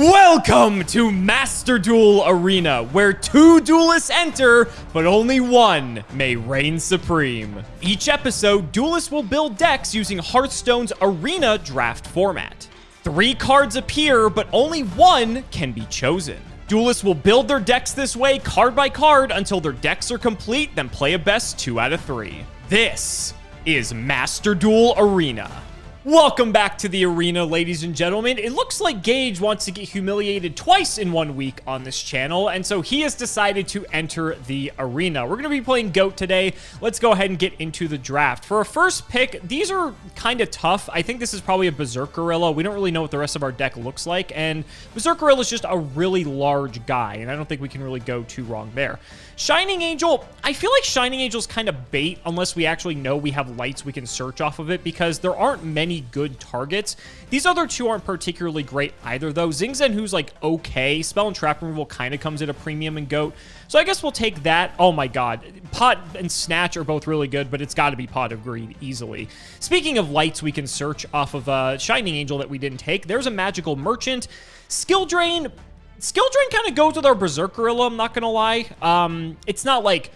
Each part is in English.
Welcome to Master Duel Arena, where 2 duelists enter, but only one may reign supreme. Each episode, duelists will build decks using Hearthstone's Arena Draft format. 3 cards appear, but only one can be chosen. Duelists will build their decks this way, card by card, until their decks are complete, then play a best 2 out of 3. This is Master Duel Arena. Welcome back to the arena, ladies and gentlemen. It looks like Gage wants to get humiliated twice in 1 week on this channel, and so he has decided to enter the arena. We're going to be playing GOAT today. Let's go ahead and get into the draft. For our first pick, these are kind of tough. I think this is probably a Berserkerilla. We don't really know what the rest of our deck looks like, and Berserkerilla is just a really large guy, and I don't think we can really go too wrong there. Shining Angel, I feel like Shining Angel's kind of bait unless we actually know we have lights we can search off of it, because there aren't many good targets. These other 2 aren't particularly great either, though. Xing Zhen, who's like okay. Spell and Trap Removal kind of comes at a premium in GOAT, so I guess we'll take that. Oh my god. Pot and Snatch are both really good, but it's got to be Pot of Greed easily. Speaking of lights we can search off of Shining Angel that we didn't take, there's a Magical Merchant. Skill Drain kind of goes with our Berserkerilla, I'm not gonna lie. It's not like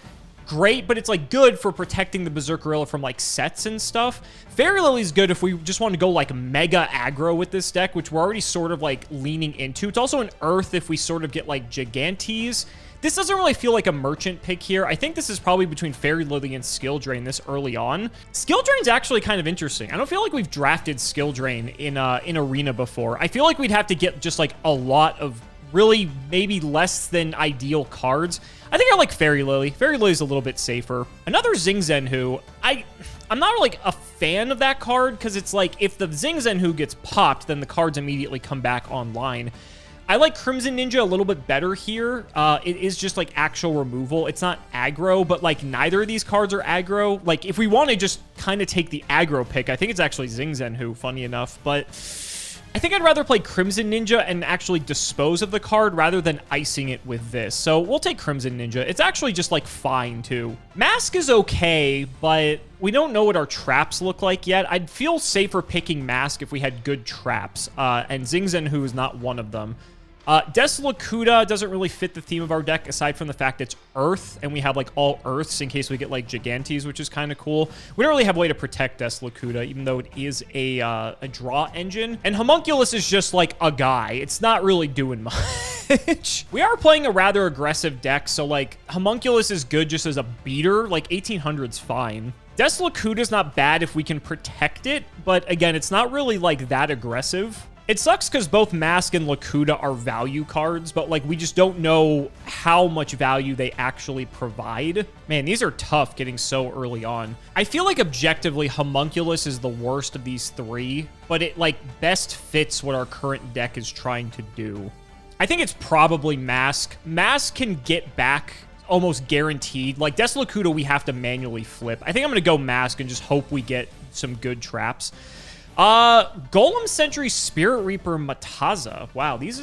great, but it's like good for protecting the Berserkerilla from like sets and stuff. Fairy Lily's good if we just want to go like mega aggro with this deck, which we're already sort of like leaning into. It's also an Earth if we sort of get like Gigantes. This doesn't really feel like a merchant pick here. I think this is probably between Fairy Lily and Skill Drain this early on. Skill Drain's actually kind of interesting. I don't feel like we've drafted Skill Drain in Arena before. I feel like we'd have to get just like a lot of really maybe less than ideal cards. I think I like Fairy Lily. Fairy Lily's a little bit safer. Another Xing Zhen, who I'm not like a fan of that card, because it's like if the Xing Zhen who gets popped, then the cards immediately come back online. I like Crimson Ninja a little bit better here. It is just like actual removal. It's not aggro, but like neither of these cards are aggro. Like if we want to just kind of take the aggro pick, I think it's actually Xing Zhen who, funny enough, but I think I'd rather play Crimson Ninja and actually dispose of the card rather than icing it with this. So we'll take Crimson Ninja. It's actually just like fine too. Mask is okay, but we don't know what our traps look like yet. I'd feel safer picking Mask if we had good traps. And Xing Zhen, who is not one of them. Desolacuda doesn't really fit the theme of our deck, aside from the fact it's Earth, and we have like all Earths in case we get like Gigantes, which is kind of cool. We don't really have a way to protect Desolacuda, even though it is a draw engine. And Homunculus is just like a guy. It's not really doing much. We are playing a rather aggressive deck, so like Homunculus is good just as a beater. Like 1800's fine. Desolacuda's not bad if we can protect it, but again, it's not really like that aggressive. It sucks because both Mask and Lakuda are value cards, but like we just don't know how much value they actually provide. Man, these are tough getting so early on. I feel like objectively Homunculus is the worst of these 3, but it like best fits what our current deck is trying to do. I think it's probably Mask. Mask can get back almost guaranteed. Like Desolacuda we have to manually flip. I think I'm going to go Mask and just hope we get some good traps. Golem Sentry, Spirit Reaper, Mataza. Wow, this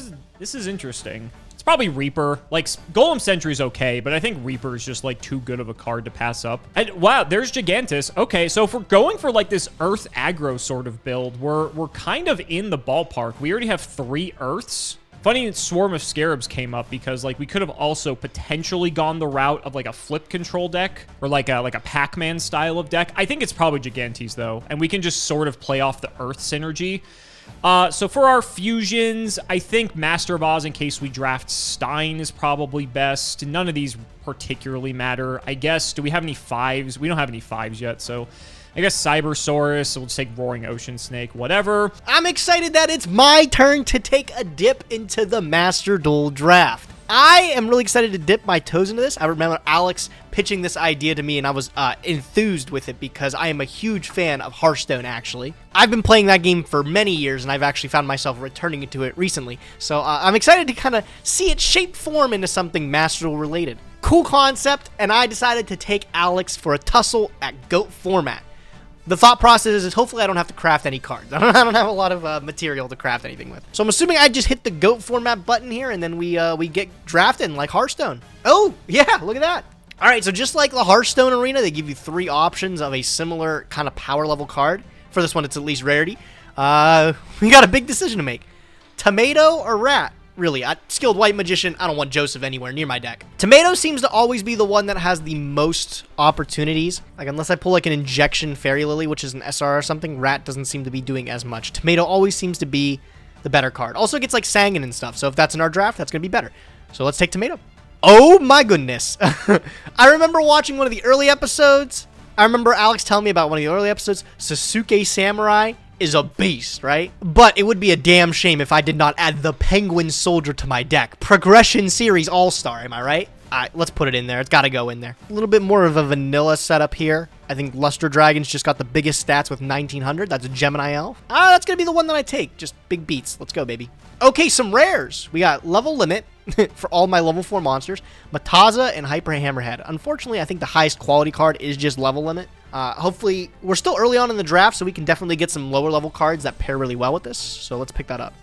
is interesting. It's probably Reaper. Like, Golem Sentry's okay, but I think Reaper is just, like, too good of a card to pass up. And, wow, there's Gigantes. Okay, so if we're going for, like, this Earth aggro sort of build, we're kind of in the ballpark. We already have 3 Earths. Funny, Swarm of Scarabs came up because, like, we could have also potentially gone the route of, like, a flip control deck or, like a Pac-Man style of deck. I think it's probably Gigantes, though, and we can just sort of play off the Earth synergy. So for our fusions, I think Master of Oz, in case we draft Stein, is probably best. None of these particularly matter. I guess, do we have any 5s? We don't have any 5s yet, so I guess Cybersaurus, so we'll just take Roaring Ocean Snake, whatever. I'm excited that it's my turn to take a dip into the Master Duel Draft. I am really excited to dip my toes into this. I remember Alex pitching this idea to me, and I was enthused with it because I am a huge fan of Hearthstone, actually. I've been playing that game for many years, and I've actually found myself returning to it recently. So I'm excited to kind of see it shape form into something Master Duel related. Cool concept, and I decided to take Alex for a tussle at GOAT format. The thought process is hopefully I don't have to craft any cards. I don't have a lot of material to craft anything with. So I'm assuming I just hit the GOAT format button here, and then we get drafted like Hearthstone. Oh, yeah, look at that. All right, so just like the Hearthstone Arena, they give you 3 options of a similar kind of power level card. For this one, it's at least rarity. We got a big decision to make. Tomato or Rat? Really, Skilled White Magician, I don't want Joseph anywhere near my deck. Tomato seems to always be the one that has the most opportunities. Like, unless I pull like an Injection Fairy Lily, which is an SR or something, Rat doesn't seem to be doing as much. Tomato always seems to be the better card. Also gets like Sangan and stuff, so if that's in our draft, that's going to be better. So let's take Tomato. Oh my goodness. I remember watching one of the early episodes. I remember Alex telling me about one of the early episodes. Sasuke Samurai is a beast, right? But it would be a damn shame if I did not add the Penguin Soldier to my deck. Progression Series All-Star, am I right? All right, let's put it in there. It's got to go in there. A little bit more of a vanilla setup here. I think Luster Dragon's just got the biggest stats with 1900. That's a Gemini Elf. That's going to be the one that I take. Just big beats. Let's go, baby. Okay, some rares. We got Level Limit for all my level 4 monsters. Mataza and Hyper Hammerhead. Unfortunately, I think the highest quality card is just Level Limit. Hopefully, we're still early on in the draft, so we can definitely get some lower level cards that pair really well with this. So let's pick that up.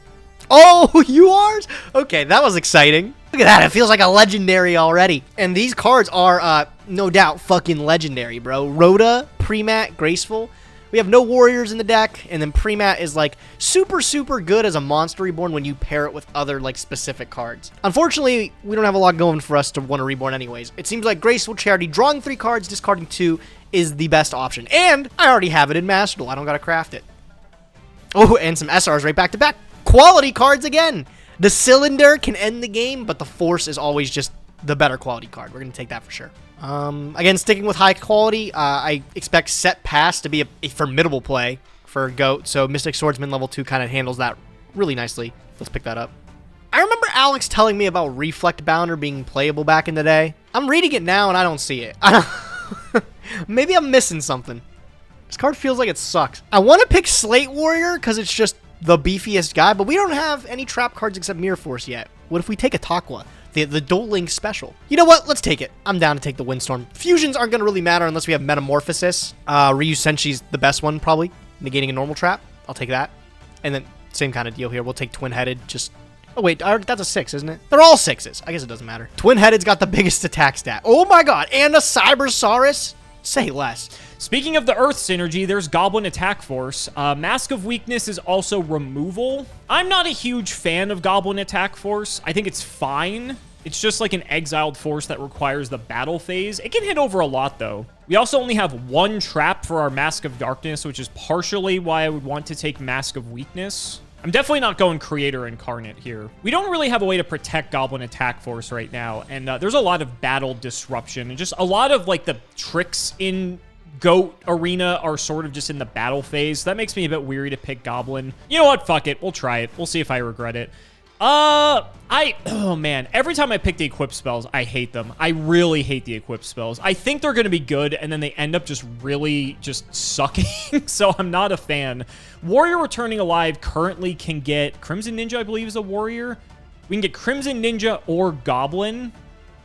Oh, URs? Okay, that was exciting. Look at that. It feels like a legendary already. And these cards are, no doubt, fucking legendary, bro. Rhoda, Premat, Graceful. We have no warriors in the deck, and then Premat is, like, super, super good as a Monster Reborn when you pair it with other, like, specific cards. Unfortunately, we don't have a lot going for us to want to Reborn anyways. It seems like Graceful Charity, drawing 3 cards, discarding 2, is the best option. And I already have it in Master Duel. I don't gotta craft it. Oh, and some SRs right back to back. Quality cards again. The Cylinder can end the game, but the Force is always just the better quality card. We're gonna take that for sure. Again, sticking with high quality, I expect Set Pass to be a formidable play for Goat, so Mystic Swordsman level 2 kind of handles that really nicely. Let's pick that up. I remember Alex telling me about Reflect Bounder being playable back in the day. I'm reading it now and I don't see it. Maybe I'm missing something. This card feels like it sucks. I want to pick Slate Warrior because it's just the beefiest guy, but we don't have any trap cards except Mirror Force yet. What if we take a Takwa? The Duel Link special. You know what? Let's take it. I'm down to take the Windstorm. Fusions aren't going to really matter unless we have Metamorphosis. Ryu Senshi's the best one, probably. Negating a normal trap. I'll take that. And then, same kind of deal here. We'll take Twin-Headed. Just... Oh, wait. That's a 6, isn't it? They're all 6s. I guess it doesn't matter. Twin-Headed's got the biggest attack stat. Oh, my God. And a Cybersaurus? Say less. Speaking of the Earth synergy, there's Goblin Attack Force. Mask of Weakness is also removal. I'm not a huge fan of Goblin Attack Force. I think it's fine. It's just like an exiled force that requires the battle phase. It can hit over a lot, though. We also only have 1 trap for our Mask of Darkness, which is partially why I would want to take Mask of Weakness. I'm definitely not going Creator Incarnate here. We don't really have a way to protect Goblin Attack Force right now, and there's a lot of battle disruption, and just a lot of, like, the tricks in Goat Arena are sort of just in the battle phase. That makes me a bit weary to pick Goblin. You know what? Fuck it. We'll try it. We'll see if I regret it. Oh man, every time I pick the equip spells, I hate them. I really hate the equip spells. I think they're going to be good, and then they end up just really just sucking, so I'm not a fan. Warrior Returning Alive currently can get Crimson Ninja, I believe, is a warrior. We can get Crimson Ninja or Goblin.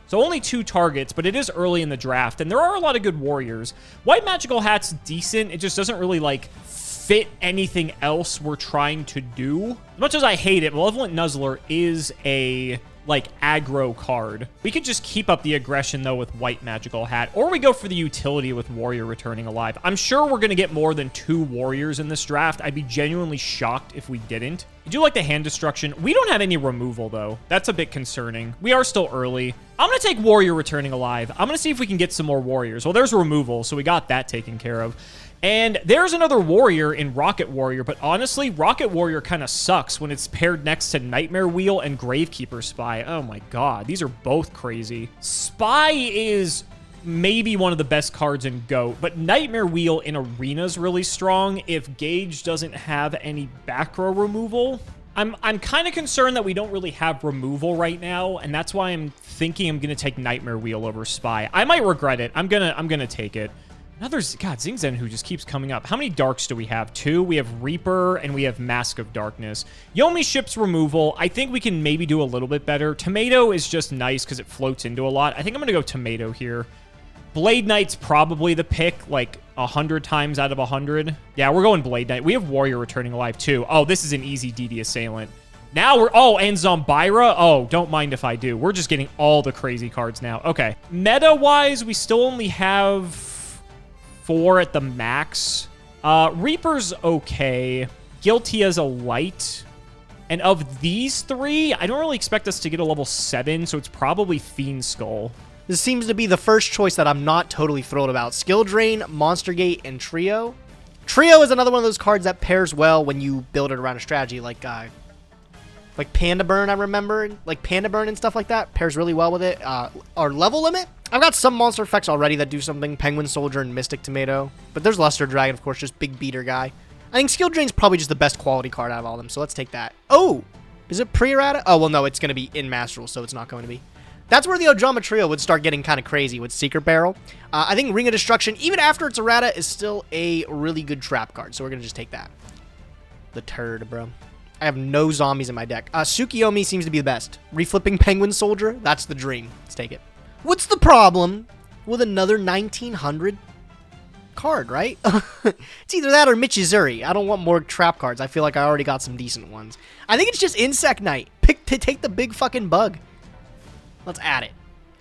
So only 2 targets, but it is early in the draft, and there are a lot of good warriors. White Magical Hat's decent. It just doesn't really, like, fit anything else we're trying to do. As much as I hate it, Malevolent Nuzzler is a, like, aggro card. We could just keep up the aggression, though, with White Magical Hat, or we go for the utility with Warrior Returning Alive. I'm sure we're going to get more than 2 warriors in this draft. I'd be genuinely shocked if we didn't. I do like the hand destruction. We don't have any removal, though. That's a bit concerning. We are still early. I'm going to take Warrior Returning Alive. I'm going to see if we can get some more warriors. Well, there's removal, so we got that taken care of. And there's another warrior in Rocket Warrior, but honestly, Rocket Warrior kind of sucks when it's paired next to Nightmare Wheel and Gravekeeper Spy. Oh my god, these are both crazy. Spy is maybe one of the best cards in GOAT, but Nightmare Wheel in Arena's really strong if Gage doesn't have any back row removal. I'm kind of concerned that we don't really have removal right now, and that's why I'm thinking I'm going to take Nightmare Wheel over Spy. I might regret it. I'm gonna take it. Another, God, Zingzen who just keeps coming up. How many Darks do we have? 2. We have Reaper, and we have Mask of Darkness. Yomi Ship's removal. I think we can maybe do a little bit better. Tomato is just nice because it floats into a lot. I think I'm going to go Tomato here. Blade Knight's probably the pick, like 100 times out of 100. Yeah, we're going Blade Knight. We have Warrior Returning Alive, too. Oh, this is an easy DD Assailant. Now we're... Oh, and Zombira? Oh, don't mind if I do. We're just getting all the crazy cards now. Okay. Meta-wise, we still only have 4 at the max. Reaper's okay. Guilty as a light. And of these three, I don't really expect us to get a level 7, so it's probably Fiend Skull. This seems to be the first choice that I'm not totally thrilled about. Skill Drain, Monster Gate, and Trio. Trio is another one of those cards that pairs well when you build it around a strategy, like Panda Burn, I remember. Like Panda Burn and stuff like that pairs really well with it. Our level limit, I've got some monster effects already that do something. Penguin Soldier and Mystic Tomato. But there's Luster Dragon, of course, just big beater guy. I think Skill Drain's probably just the best quality card out of all of them, so let's take that. Oh, is it pre-errata? Oh, well, no, it's going to be in Master Duel, so it's not going to be. That's where the Ojama Trio would start getting kind of crazy with Secret Barrel. I think Ring of Destruction, even after it's errata, is still a really good trap card, so we're going to just take that. The turd, bro. I have no zombies in my deck. Tsukiyomi seems to be the best. Reflipping Penguin Soldier, that's the dream. Let's take it. What's the problem with another 1900 card, right? It's either that or Michizuri. I don't want more trap cards. I feel like I already got some decent ones. I think it's just Insect Knight. Pick to take the big fucking bug. Let's add it.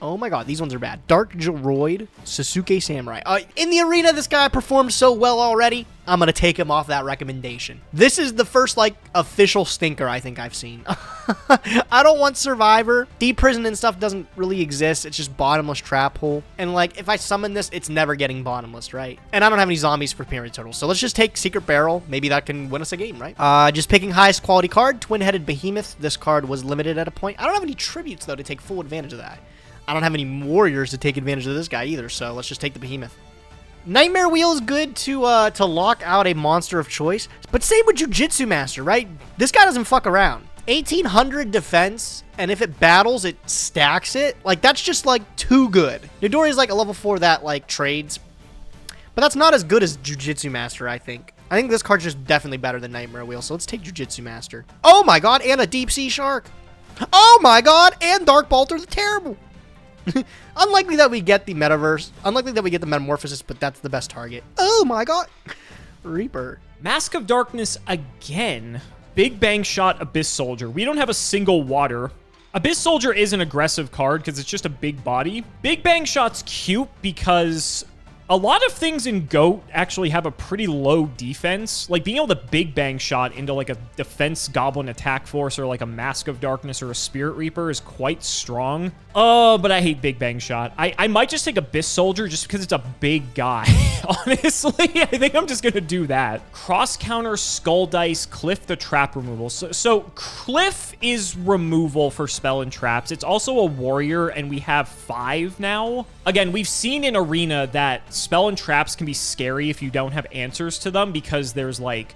Oh my god, these ones are bad. Dark Geroid, Sasuke Samurai. In the arena, this guy performed so well already. I'm going to take him off that recommendation. This is the first, like, official stinker I think I've seen. I don't want Survivor. Deep Prison and stuff doesn't really exist. It's just bottomless trap hole. And, like, if I summon this, it's never getting bottomless, right? And I don't have any zombies for Pyramid Turtle. So let's just take Secret Barrel. Maybe that can win us a game, right? Just picking highest quality card. Twin-Headed Behemoth. This card was limited at a point. I don't have any tributes, though, to take full advantage of that. I don't have any warriors to take advantage of this guy either, so let's just take the Behemoth. Nightmare Wheel is good to lock out a monster of choice, but same with Jujitsu Master, right? This guy doesn't fuck around. 1800 defense, and if it battles, it stacks it. Like, that's just, like, too good. Nidori is, like, a level 4 that, like, trades, but that's not as good as Jujitsu Master, I think. I think this card's just definitely better than Nightmare Wheel, so let's take Jujitsu Master. Oh my god, and a Deep Sea Shark. Oh my god, and Dark Balter the Terrible. Unlikely that we get the metaverse. Unlikely that we get the metamorphosis, but that's the best target. Oh my god. Reaper. Mask of Darkness again. Big Bang Shot, Abyss Soldier. We don't have a single water. Abyss Soldier is an aggressive card because it's just a big body. Big Bang Shot's cute because a lot of things in GOAT actually have a pretty low defense. Like being able to Big Bang Shot into like a defense goblin attack force or like a Mask of Darkness or a Spirit Reaper is quite strong. Oh, but I hate Big Bang Shot. I might just take Abyss Soldier just because it's a big guy. Honestly, I think I'm just going to do that. Cross counter, Skull Dice, Cliff the Trap removal. So Cliff is removal for spell and traps. It's also a warrior, and we have 5 now. Again, we've seen in Arena that spell and traps can be scary if you don't have answers to them because there's like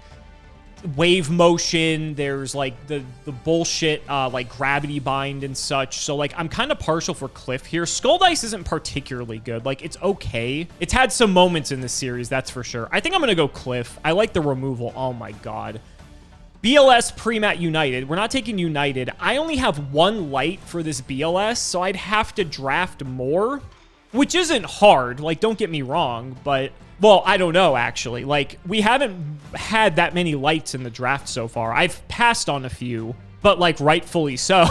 wave motion, there's like the bullshit like gravity bind and such. So like I'm kind of partial for Cliff here. Skull Dice isn't particularly good. Like it's okay. It's had some moments in this series, that's for sure. I think I'm gonna go Cliff. I like the removal. Oh my god. BLS Premat United. We're not taking United. I only have 1 light for this BLS, so I'd have to draft more, which isn't hard. Like, don't get me wrong, but, well, I don't know, actually. Like, we haven't had that many lights in the draft so far. I've passed on a few, but, like, rightfully so,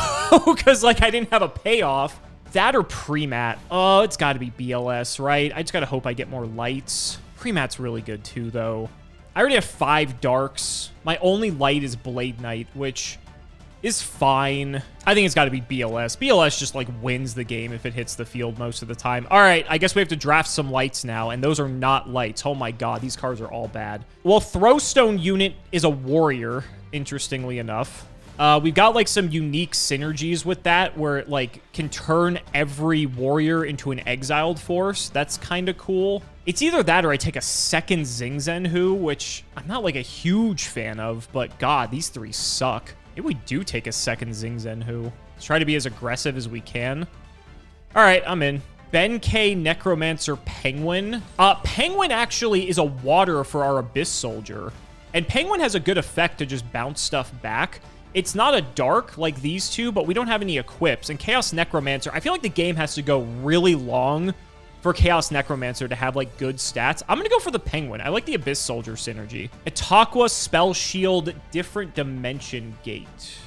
because, like, I didn't have a payoff. That or Premat. Oh, it's got to be BLS, right? I just got to hope I get more lights. Premat's really good, too, though. I already have 5 darks. My only light is Blade Knight, which is fine. I think it's got to be BLS. BLS just, like, wins the game if it hits the field most of the time. All right, I guess we have to draft some lights now, and those are not lights. Oh, my God, these cards are all bad. Well, Throwstone Unit is a warrior, interestingly enough. We've got, like, some unique synergies with that where it, like, can turn every warrior into an exiled force. That's kind of cool. It's either that or I take a second Zingzenhu, which I'm not, like, a huge fan of, but, God, these 3 suck. Maybe we do take a second Zingzenhu. Let's try to be as aggressive as we can. All right, I'm in. Ben K. Necromancer Penguin. Penguin actually is a water for our Abyss Soldier. And Penguin has a good effect to just bounce stuff back. It's not a dark like these two, but we don't have any equips. And Chaos Necromancer, I feel like the game has to go really long for Chaos Necromancer to have, like, good stats. I'm going to go for the Penguin. I like the Abyss Soldier synergy. Ataqua, Spell Shield, Different Dimension Gate.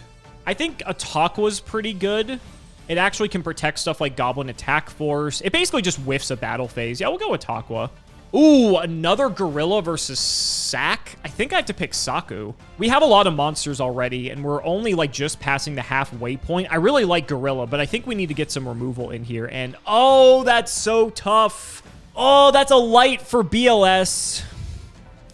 I think Ataqua's pretty good. It actually can protect stuff like Goblin Attack Force. It basically just whiffs a battle phase. Yeah, we'll go Ataqua. Ooh, another gorilla versus Sack. I think I have to pick Saku. We have a lot of monsters already, and we're only like just passing the halfway point. I really like gorilla, but I think we need to get some removal in here. And oh, that's so tough. Oh, that's a light for BLS.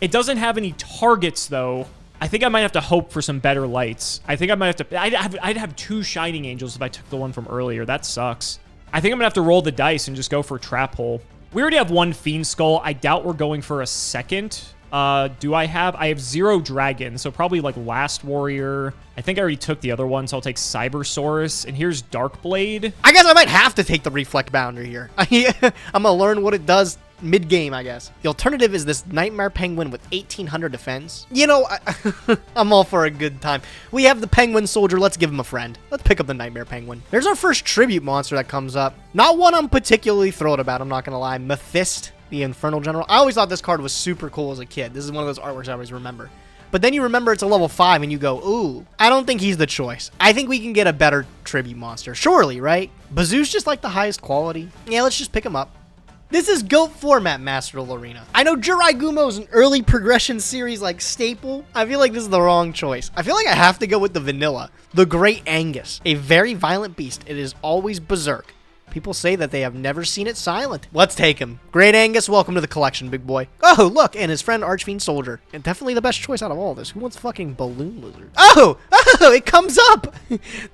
It doesn't have any targets, though. I think I might have to hope for some better lights. I think I might have to... I'd have 2 Shining Angels if I took the one from earlier. That sucks. I think I'm going to have to roll the dice and just go for Trap Hole. We already have 1 Fiend Skull. I doubt we're going for a second. Do I have... I have 0 Dragon, so probably like Last Warrior. I think I already took the other one, so I'll take Cybersaurus. And here's Darkblade. I guess I might have to take the Reflect Boundary here. I'm going to learn what it does mid-game, I guess. The alternative is this Nightmare Penguin with 1800 defense. You know, I'm all for a good time. We have the Penguin Soldier. Let's give him a friend. Let's pick up the Nightmare Penguin. There's our first tribute monster that comes up. Not one I'm particularly thrilled about, I'm not going to lie. Mephisto, the Infernal General. I always thought this card was super cool as a kid. This is one of those artworks I always remember. But then you remember it's a level 5 and you go, ooh, I don't think he's the choice. I think we can get a better tribute monster. Surely, right? Bazoo's just like the highest quality. Yeah, let's just pick him up. This is GOAT format Master Duel Arena. I know Jiraigumo is an early progression series like staple. I feel like this is the wrong choice. I feel like I have to go with the vanilla. The Great Angus. A very violent beast. It is always berserk. People say that they have never seen it silent. Let's take him. Great Angus, welcome to the collection, big boy. Oh, look, and his friend Archfiend Soldier. And definitely the best choice out of all of this. Who wants fucking Balloon Lizard? Oh, it comes up.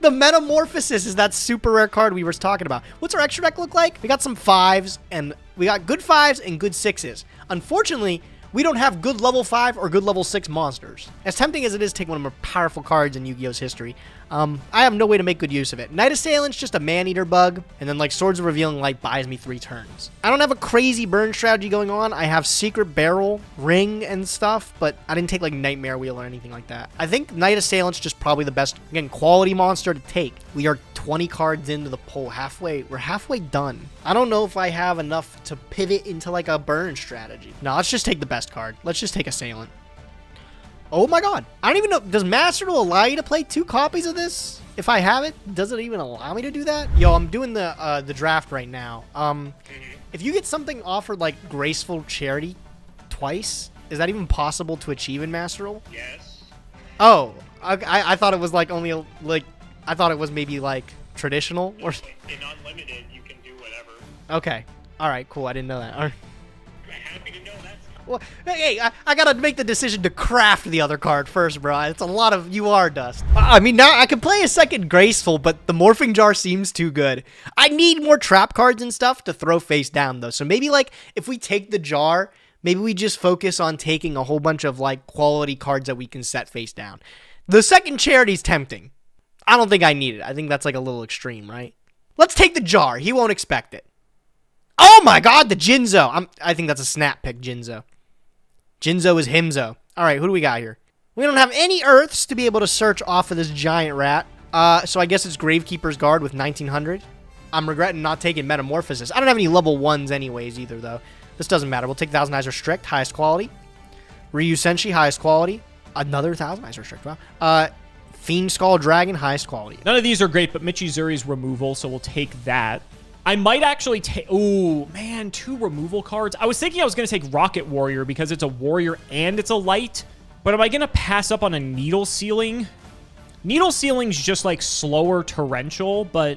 The Metamorphosis is that super rare card we were talking about. What's our extra deck look like? We got some 5s, and we got good 5s and good 6s. Unfortunately, we don't have good level 5 or good level 6 monsters. As tempting as it is to take one of the more powerful cards in Yu-Gi-Oh's history, I have no way to make good use of it. Night Assailant's just a man-eater bug, and then like Swords of Revealing Light buys me 3 turns. I don't have a crazy burn strategy going on. I have Secret Barrel, Ring, and stuff, but I didn't take like Nightmare Wheel or anything like that. I think Night Assailant's just probably the best, again, quality monster to take. We are 20 cards into the poll. We're halfway done. I don't know if I have enough to pivot into like a burn strategy. No, let's just take the best card. Let's just take Assailant. Oh my god. I don't even know. Does Master Duel allow you to play 2 copies of this? If I have it, does it even allow me to do that? Yo, I'm doing the draft right now. If you get something offered like Graceful Charity twice, is that even possible to achieve in Master Duel? Yes. Oh, I thought it was like only like, I thought it was maybe like traditional or... In Unlimited, you can do whatever. Okay. All right, cool. I didn't know that. All right. I'm happy to know that. Well, hey, I gotta make the decision to craft the other card first, bro. It's a lot of UR dust. I mean, now I can play a second Graceful, but the Morphing Jar seems too good. I need more trap cards and stuff to throw face down, though. So maybe, like, if we take the jar, maybe we just focus on taking a whole bunch of, like, quality cards that we can set face down. The second Charity's tempting. I don't think I need it. I think that's, like, a little extreme, right? Let's take the jar. He won't expect it. Oh, my God, the Jinzo. I think that's a snap pick, Jinzo. Jinzo is Himzo. All right, who do we got here? We don't have any Earths to be able to search off of this giant rat. So I guess it's Gravekeeper's Guard with 1900. I'm regretting not taking Metamorphosis. I don't have any level 1s anyways either, though. This doesn't matter. We'll take Thousand Eyes Restrict, highest quality. Ryu Senshi, highest quality. Another Thousand Eyes Restrict, wow. Fiend Skull Dragon, highest quality. None of these are great, but Michizuri's removal, so we'll take that. I might actually take... Oh, man, 2 removal cards. I was thinking I was going to take Rocket Warrior because it's a warrior and it's a light. But am I going to pass up on a Needle Sealing? Needle Sealing's just, like, slower torrential, but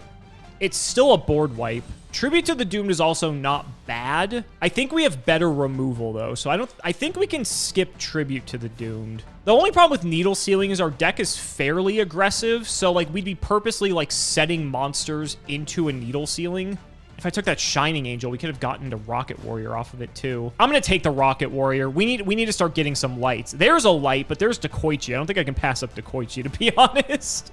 it's still a board wipe. Tribute to the Doomed is also not bad. I think we have better removal, though, so I think we can skip Tribute to the Doomed. The only problem with Needle Sealing is our deck is fairly aggressive, so, like, we'd be purposely, like, setting monsters into a Needle Sealing. If I took that Shining Angel, we could have gotten to Rocket Warrior off of it, too. I'm going to take the Rocket Warrior. We need to start getting some lights. There's a light, but there's Dekoichi. I don't think I can pass up Dekoichi, to be honest.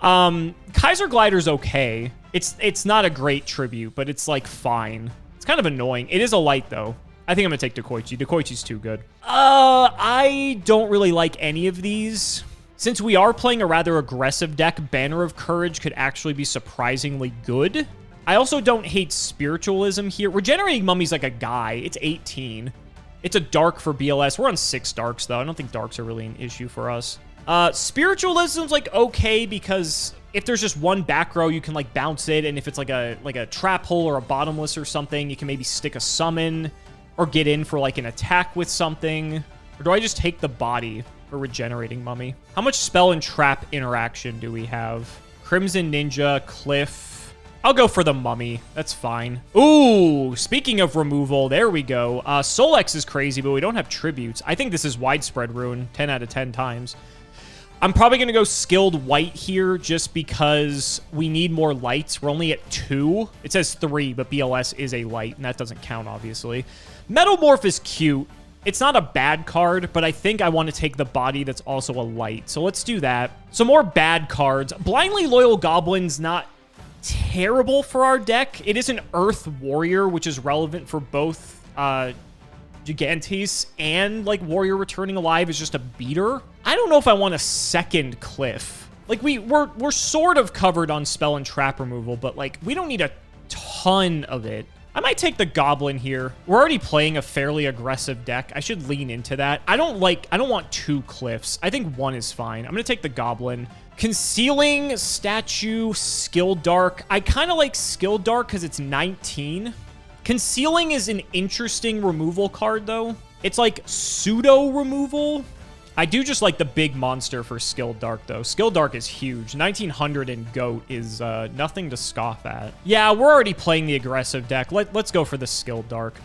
Kaiser Glider's okay. It's not a great tribute, but it's, like, fine. It's kind of annoying. It is a light, though. I think I'm going to take Dekoichi. Dekoichi's too good. I don't really like any of these. Since we are playing a rather aggressive deck, Banner of Courage could actually be surprisingly good. I also don't hate Spiritualism here. Regenerating Mummy's like a guy. It's 18. It's a dark for BLS. We're on 6 darks, though. I don't think darks are really an issue for us. Spiritualism's like okay because if there's just one back row, you can like bounce it, and if it's like a trap hole or a bottomless or something, you can maybe stick a summon. or get in for like an attack with something? Or do I just take the body for regenerating mummy? How much spell and trap interaction do we have? Crimson Ninja, Cliff. I'll go for the mummy. That's fine. Ooh, speaking of removal, there we go. Solex is crazy, but we don't have tributes. I think this is widespread ruin, 10 out of 10 times. I'm probably going to go skilled white here just because we need more lights. We're only at 2. It says 3, but BLS is a light, and that doesn't count, obviously. Metamorph is cute. It's not a bad card, but I think I want to take the body that's also a light. So let's do that. Some more bad cards. Blindly Loyal Goblin's not terrible for our deck. It is an Earth Warrior, which is relevant for both Gigantes and like Warrior Returning Alive is just a beater. I don't know if I want a second Cliff. Like we're sort of covered on spell and trap removal, but like we don't need a ton of it. I might take the Goblin here. We're already playing a fairly aggressive deck. I should lean into that. I don't want 2 Cliffs. I think 1 is fine. I'm gonna take the Goblin. Concealing, Statue, Skill Dark. I kind of like Skill Dark because it's 19. Concealing is an interesting removal card, though. It's like pseudo removal. I do just like the big monster for Skill Dark, though. Skill Dark is huge. 1900 in GOAT is nothing to scoff at. Yeah, we're already playing the aggressive deck. Let's go for the Skill Dark.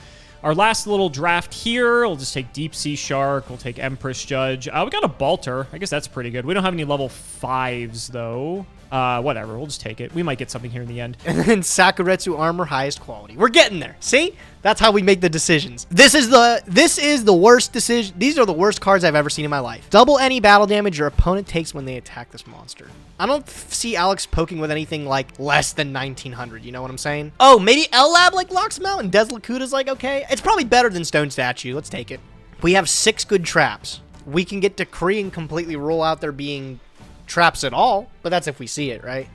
Our last little draft here, we'll just take Deep Sea Shark. We'll take Empress Judge. We got a Balter. I guess that's pretty good. We don't have any level 5s, though. Whatever. We'll just take it. We might get something here in the end. And then Sakuretsu Armor, highest quality. We're getting there. See? That's how we make the decisions. This is the worst decision. These are the worst cards I've ever seen in my life. Double any battle damage your opponent takes when they attack this monster. I don't see Alex poking with anything like less than 1900. You know what I'm saying? Oh, maybe L-Lab like locks him out and Deslakuda's like, okay. It's probably better than Stone Statue. Let's take it. We have 6 good traps. We can get Decree and completely rule out there being traps at all, but that's if we see it, right?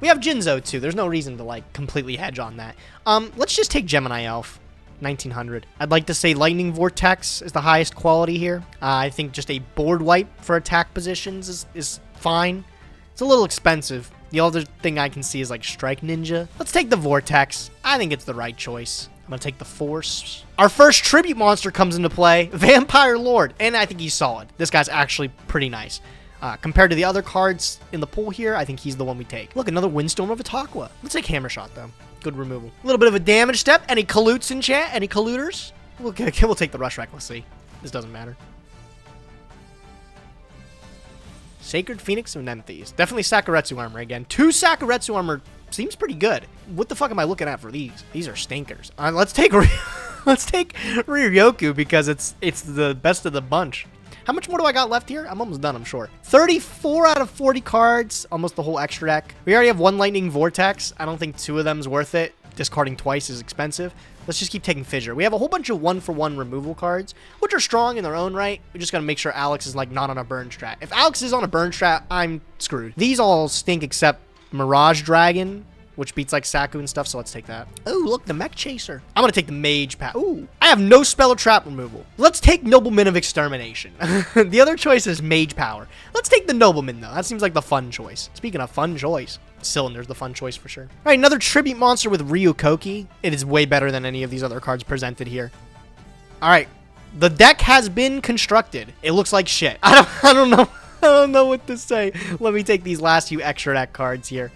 We have Jinzo too. There's no reason to like completely hedge on that. Let's just take Gemini Elf. 1900. I'd like to say Lightning Vortex is the highest quality here. I think just a board wipe for attack positions is fine. It's a little expensive. The other thing I can see is like Strike Ninja. Let's take the Vortex. I think it's the right choice. I'm gonna take the Force. Our first tribute monster comes into play, Vampire Lord, and I think he's solid. This guy's actually pretty nice. Compared to the other cards in the pool here, I think he's the one we take. Look, another Windstorm of Itaqua. Let's take Hammer Shot, though. Good removal. A little bit of a damage step. Any Kalutes in chat? Any Colluders? We'll take the Rush Recklessly. This doesn't matter. Sacred Phoenix of Nenthes. Definitely Sakuretsu Armor again. 2 Sakuretsu Armor seems pretty good. What the fuck am I looking at for these? These are stinkers. Let's take Ryoku because it's the best of the bunch. How much more do I got left here? I'm almost done, I'm sure. 34 out of 40 cards. Almost the whole extra deck. We already have 1 Lightning Vortex. I don't think 2 of them is worth it. Discarding twice is expensive. Let's just keep taking Fissure. We have a whole bunch of 1-for-1 removal cards, which are strong in their own right. We just gotta make sure Alex is like not on a burn strat. If Alex is on a burn strat, I'm screwed. These all stink except Mirage Dragon, which beats like Saku and stuff, so let's take that. Oh, look, the Mech Chaser. I'm gonna take the Mage Power. Ooh, I have no spell or trap removal. Let's take Nobleman of Extermination. The other choice is Mage Power. Let's take the Nobleman, though. That seems like the fun choice. Speaking of fun choice, Cylinder's the fun choice for sure. All right, another Tribute Monster with Ryukoki. It is way better than any of these other cards presented here. All right, the deck has been constructed. It looks like shit. I don't know. I don't know what to say. Let me take these last few extra deck cards here.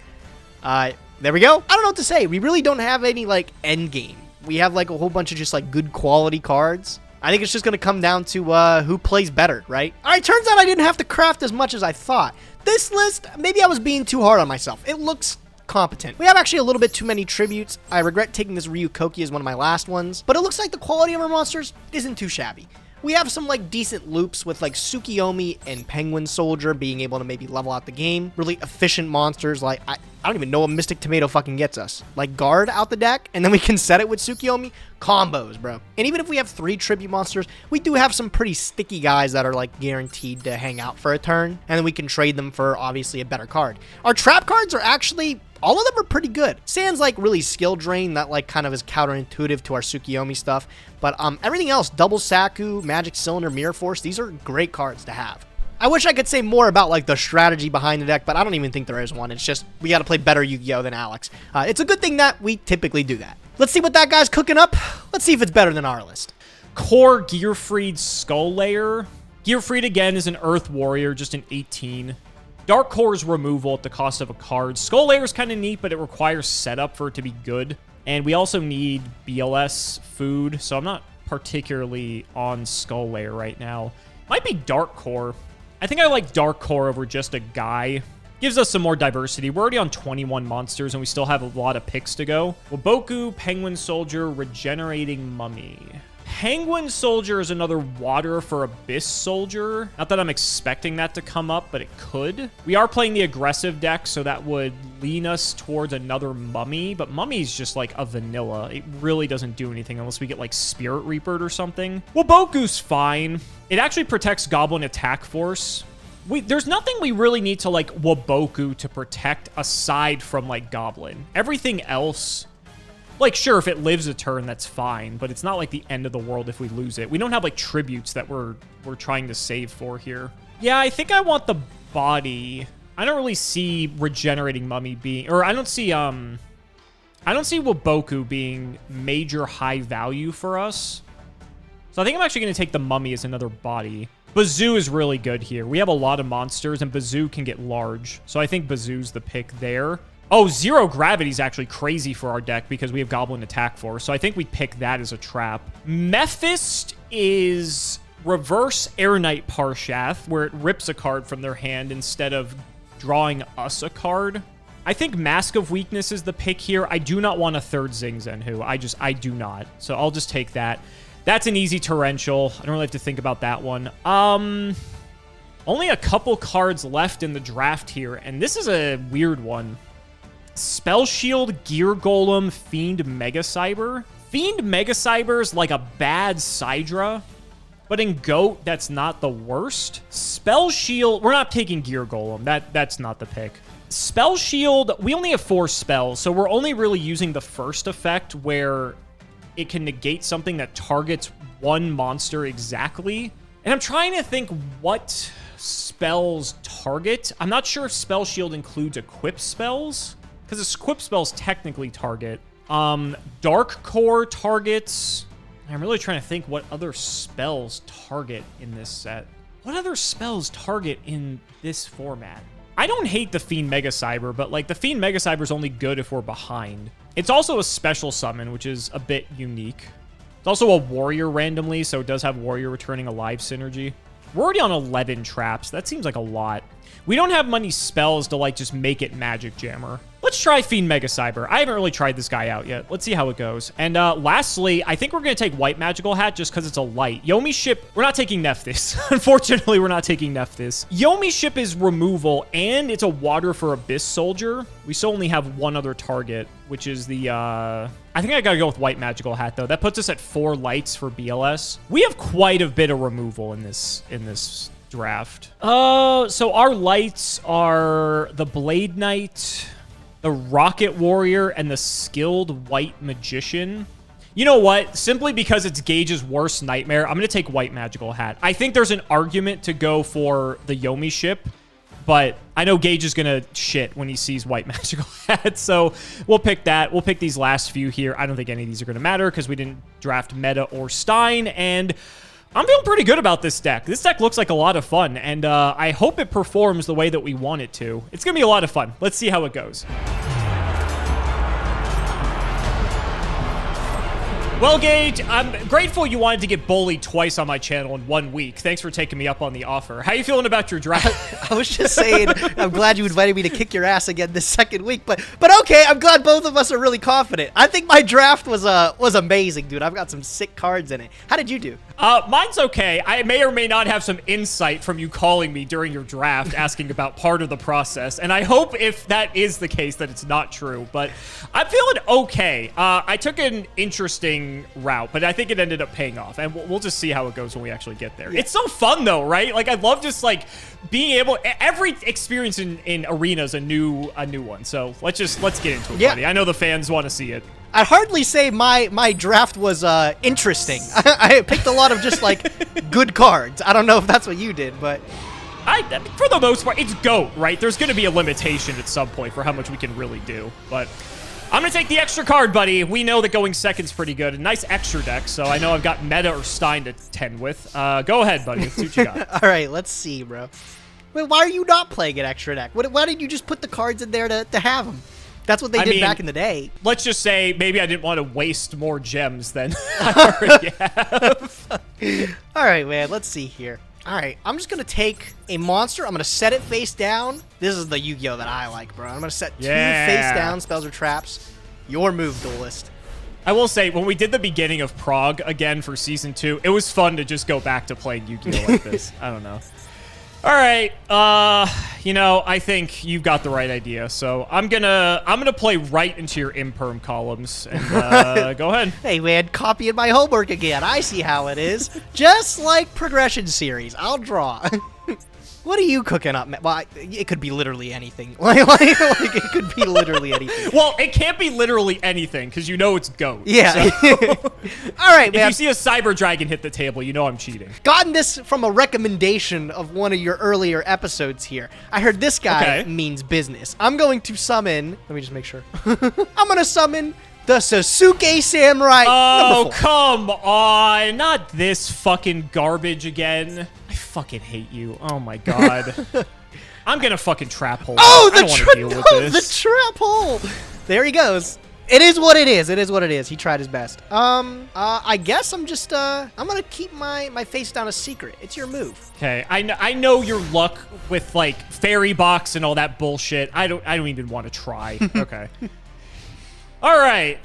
There we go. I don't know what to say. We really don't have any, like, end game. We have, like, a whole bunch of just, like, good quality cards. I think it's just going to come down to who plays better, right? All right, turns out I didn't have to craft as much as I thought. This list, maybe I was being too hard on myself. It looks competent. We have actually a little bit too many tributes. I regret taking this Ryukoki as one of my last ones, but it looks like the quality of our monsters isn't too shabby. We have some like decent loops with like Tsukiyomi and Penguin Soldier being able to maybe level out the game. Really efficient monsters like I don't even know what Mystic Tomato fucking gets us. Like guard out the deck and then we can set it with Tsukiyomi. Combos, bro. And even if we have 3 tribute monsters, we do have some pretty sticky guys that are like guaranteed to hang out for a turn. And then we can trade them for obviously a better card. Our trap cards are actually, all of them are pretty good. Sans like really skill drain that like kind of is counterintuitive to our Tsukiyomi stuff. But everything else, Double Saku, Magic Cylinder, Mirror Force, these are great cards to have. I wish I could say more about like the strategy behind the deck, but I don't even think there is one. It's just we got to play better Yu-Gi-Oh than Alex. It's a good thing that we typically do that. Let's see what that guy's cooking up. Let's see if it's better than our list. Core Gearfried Skull Layer. Gearfried, again, is an Earth Warrior, just an 18. Dark Core's removal at the cost of a card. Skull Layer is kind of neat, but it requires setup for it to be good. And we also need BLS food, so I'm not particularly on Skull Layer right now. Might be Dark Core. I think I like Dark Core over just a guy. Gives us some more diversity. We're already on 21 monsters, and we still have a lot of picks to go. Waboku, Penguin Soldier, Regenerating Mummy. Penguin Soldier is another water for Abyss Soldier. Not that I'm expecting that to come up, but it could. We are playing the aggressive deck, so that would lean us towards another Mummy, but Mummy's just like a vanilla. It really doesn't do anything unless we get like Spirit Reapered or something. Waboku's fine. It actually protects Goblin Attack Force. There's nothing we really need to like Waboku to protect aside from like Goblin. Everything else, like sure, if it lives a turn, that's fine, but it's not like the end of the world if we lose it. We don't have like tributes that we're trying to save for here. Yeah, I think I want the body. I don't really see Regenerating Mummy being, or I don't see Waboku being major high value for us. So I think I'm actually going to take the Mummy as another body. Bazoo is really good here. We have a lot of monsters, and Bazoo can get large. So I think Bazoo's the pick there. Oh, Zero Gravity is actually crazy for our deck because we have Goblin Attack Force. So I think we pick that as a trap. Mephist is reverse Air Knight Parshath, where it rips a card from their hand instead of drawing us a card. I think Mask of Weakness is the pick here. I do not want a third Zing Zenhu. I do not. So I'll just take that. That's an easy torrential. I don't really have to think about that one. Only a couple cards left in the draft here, and this is a weird one. Spell Shield, Gear Golem, Fiend Mega Cyber. Fiend Mega Cyber is like a bad Sidra, but in GOAT, that's not the worst. Spell Shield, we're not taking Gear Golem. That's not the pick. Spell Shield, we only have 4 spells, so we're only really using the first effect where it can negate something that targets one monster exactly. And I'm trying to think what spells target. I'm not sure if Spell Shield includes equip spells, because equip spells technically target. Dark Core targets. I'm really trying to think what other spells target in this set. What other spells target in this format? I don't hate the Fiend Mega Cyber, but like the Fiend Mega Cyber is only good if we're behind. It's also a special summon, which is a bit unique. It's also a warrior randomly, so it does have warrior returning alive synergy. We're already on 11 traps. That seems like a lot. We don't have many spells to like just make it Magic Jammer. Let's try Fiend Mega Cyber. I haven't really tried this guy out yet. Let's see how it goes. And lastly, I think we're going to take White Magical Hat just because it's a light. Yomi Ship, we're not taking Nephthys. Unfortunately, we're not taking Nephthys. Yomi Ship is removal, and it's a water for Abyss Soldier. We still only have one other target, which is the... I think I got to go with White Magical Hat, though. That puts us at 4 lights for BLS. We have quite a bit of removal in this draft. So our lights are the Blade Knight, the Rocket Warrior, and the Skilled White Magician. You know what? Simply because it's Gage's worst nightmare, I'm going to take White Magical Hat. I think there's an argument to go for the Yomi Ship, but I know Gage is going to shit when he sees White Magical Hat, so we'll pick that. We'll pick these last few here. I don't think any of these are going to matter because we didn't draft Meta or Stein, and I'm feeling pretty good about this deck. This deck looks like a lot of fun, and I hope it performs the way that we want it to. It's going to be a lot of fun. Let's see how it goes. Well, Gage, I'm grateful you wanted to get bullied twice on my channel in 1 week. Thanks for taking me up on the offer. How you feeling about your draft? I was just saying, I'm glad you invited me to kick your ass again this second week, but okay, I'm glad both of us are really confident. I think my draft was amazing, dude. I've got some sick cards in it. How did you do? Mine's okay. I may or may not have some insight from you calling me during your draft, asking about part of the process, and I hope if that is the case that it's not true, but I'm feeling okay. I took an interesting route, but I think it ended up paying off, and we'll just see how it goes when we actually get there. Yeah. It's so fun though, right? Like I love just like being able, every experience in Arena is a new one. So let's get into it, buddy. I know the fans want to see it. I'd hardly say my draft was interesting. I picked a lot of just like good cards. I don't know if that's what you did, but for the most part, it's GOAT, right? There's going to be a limitation at some point for how much we can really do, but I'm going to take the extra card, buddy. We know that going second's pretty good. A nice extra deck, so I know I've got Meta or Stein to 10 with. Go ahead, buddy. Let's see what you got. All right, let's see, bro. Wait, why are you not playing an extra deck? Why didn't you just put the cards in there to have them? That's what they did back in the day. Let's just say maybe I didn't want to waste more gems than I already have. All right, man. Let's see here. All right, I'm just going to take a monster. I'm going to set it face down. This is the Yu-Gi-Oh that I like, bro. I'm going to set 2 face down spells or traps. Your move, Duelist. I will say, when we did the beginning of Prague again for Season 2, it was fun to just go back to playing Yu-Gi-Oh like this. I don't know. All right, you know, I think you've got the right idea. So I'm gonna play right into your imperm columns and go ahead. Hey man, copying my homework again. I see how it is. Just like progression series, I'll draw. What are you cooking up, man? Well, it could be literally anything. Like it could be literally anything. Well, it can't be literally anything because you know it's GOAT. Yeah. So. All right, man. If you see a Cyber Dragon hit the table, you know I'm cheating. Gotten this from a recommendation of one of your earlier episodes here. I heard this guy means business. I'm going to summon. Let me just make sure. I'm going to summon the Sasuke Samurai. Oh, come on. Not this fucking garbage again. I fucking hate you. Oh, my God. I'm going to fucking trap hole. Oh, I don't want to deal with this. The trap hole. There he goes. It is what it is. It is what it is. He tried his best. I guess I'm just, I'm going to keep my face down a secret. It's your move. Okay, I know your luck with, like, Fairy Box and all that bullshit. I don't even want to try. Okay. All right,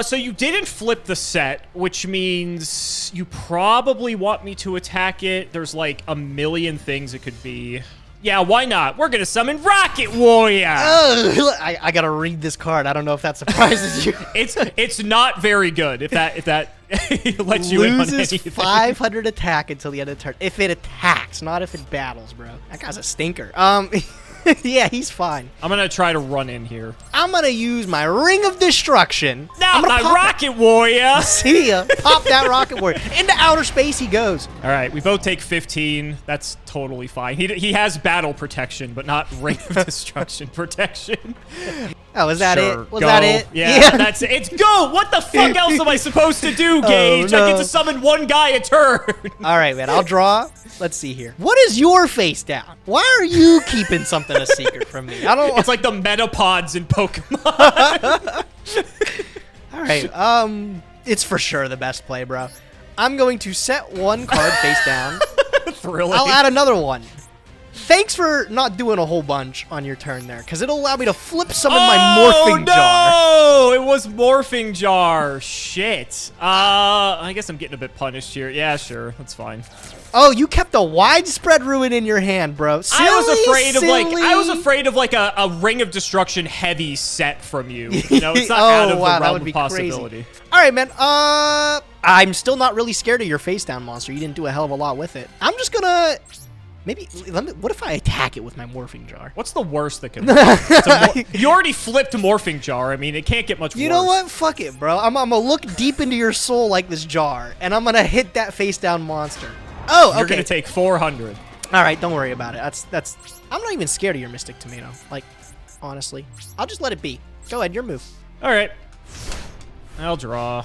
so you didn't flip the set, which means you probably want me to attack it. There's like a million things it could be. Yeah, why not? We're gonna summon Rocket Warrior. I gotta read this card. I don't know if that surprises you. It's not very good. If that lets you in on loses anything. 500 attack until the end of the turn. If it attacks, not if it battles, bro. That guy's a stinker. Yeah, he's fine. I'm gonna try to run in here. I'm gonna use my Ring of Destruction. Now my Rocket Warrior. See ya. Pop that Rocket Warrior. Into outer space he goes. All right, we both take 15. That's totally fine. He has battle protection, but not Ring of Destruction protection. Oh, was that Sure, it? Was go. that it? Yeah, that's it. It's go. What the fuck else am I supposed to do, Gage? no. I get to summon one guy a turn. All right, man. I'll draw. Let's see here. What is your face down? Why are you keeping something a secret from me? I don't. It's like the Metapods in Pokemon. All right. It's for sure the best play, bro. I'm going to set one card face down. Thrilling. I'll add another one. Thanks for not doing a whole bunch on your turn there, because it'll allow me to flip summon my Morphing Jar. Oh, no! It was Morphing Jar. Shit. I guess I'm getting a bit punished here. Yeah, sure. That's fine. Oh, you kept a widespread ruin in your hand, bro. Silly, I was silly. afraid of like a Ring of Destruction heavy set from you. You know, it's not out of the realm of possibility. Crazy. All right, man. I'm still not really scared of your face down monster. You didn't do a hell of a lot with it. I'm just gonna what if I attack it with my Morphing Jar? What's the worst that can happen? You already flipped Morphing Jar. I mean, it can't get much worse. You know what? Fuck it, bro. I'm gonna look deep into your soul like this jar, and I'm gonna hit that face down monster. Oh, okay. You're gonna take 400. All right, don't worry about it. That's. I'm not even scared of your Mystic Tomato. Like, honestly, I'll just let it be. Go ahead, your move. All right. I'll draw.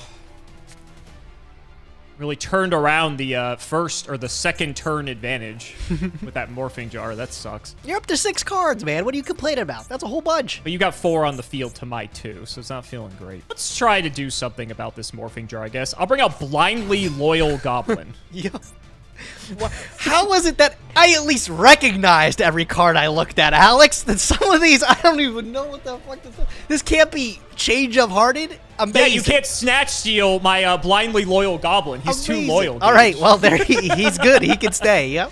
Really turned around the first or the second turn advantage with that Morphing Jar. That sucks. You're up to 6 cards, man. What are you complaining about? That's a whole bunch. But you got 4 on the field to my 2, so it's not feeling great. Let's try to do something about this Morphing Jar, I guess. I'll bring out Blindly Loyal Goblin. Yo. How was it that I at least recognized every card I looked at, Alex? That some of these, I don't even know what the fuck this is. This can't be Change of Hearted? Amazing. Yeah, you can't snatch steal my Blindly Loyal Goblin. He's Amazing. too loyal. Dude. All right, well, there he's good. He can stay, yep.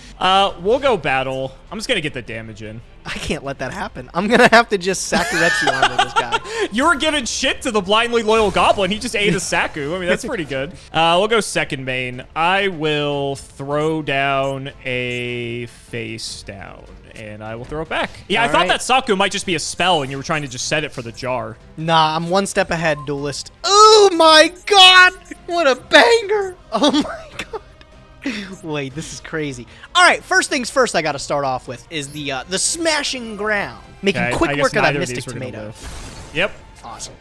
We'll go battle. I'm just going to get the damage in. I can't let that happen. I'm going to have to just Sakuretsu onto this guy. You were giving shit to the Blindly Loyal Goblin. He just ate a Saku. I mean, that's pretty good. We'll go second main. I will throw down a face down, and I will throw it back. Yeah, I thought that Saku might just be a spell, and you were trying to just set it for the jar. Nah, I'm one step ahead, Duelist. Oh my god! What a banger! Oh my god. Wait, this is crazy. All right, first things first I got to start off with is the Smashing Ground. Making quick work of that Mystic Tomato. Yep. Awesome.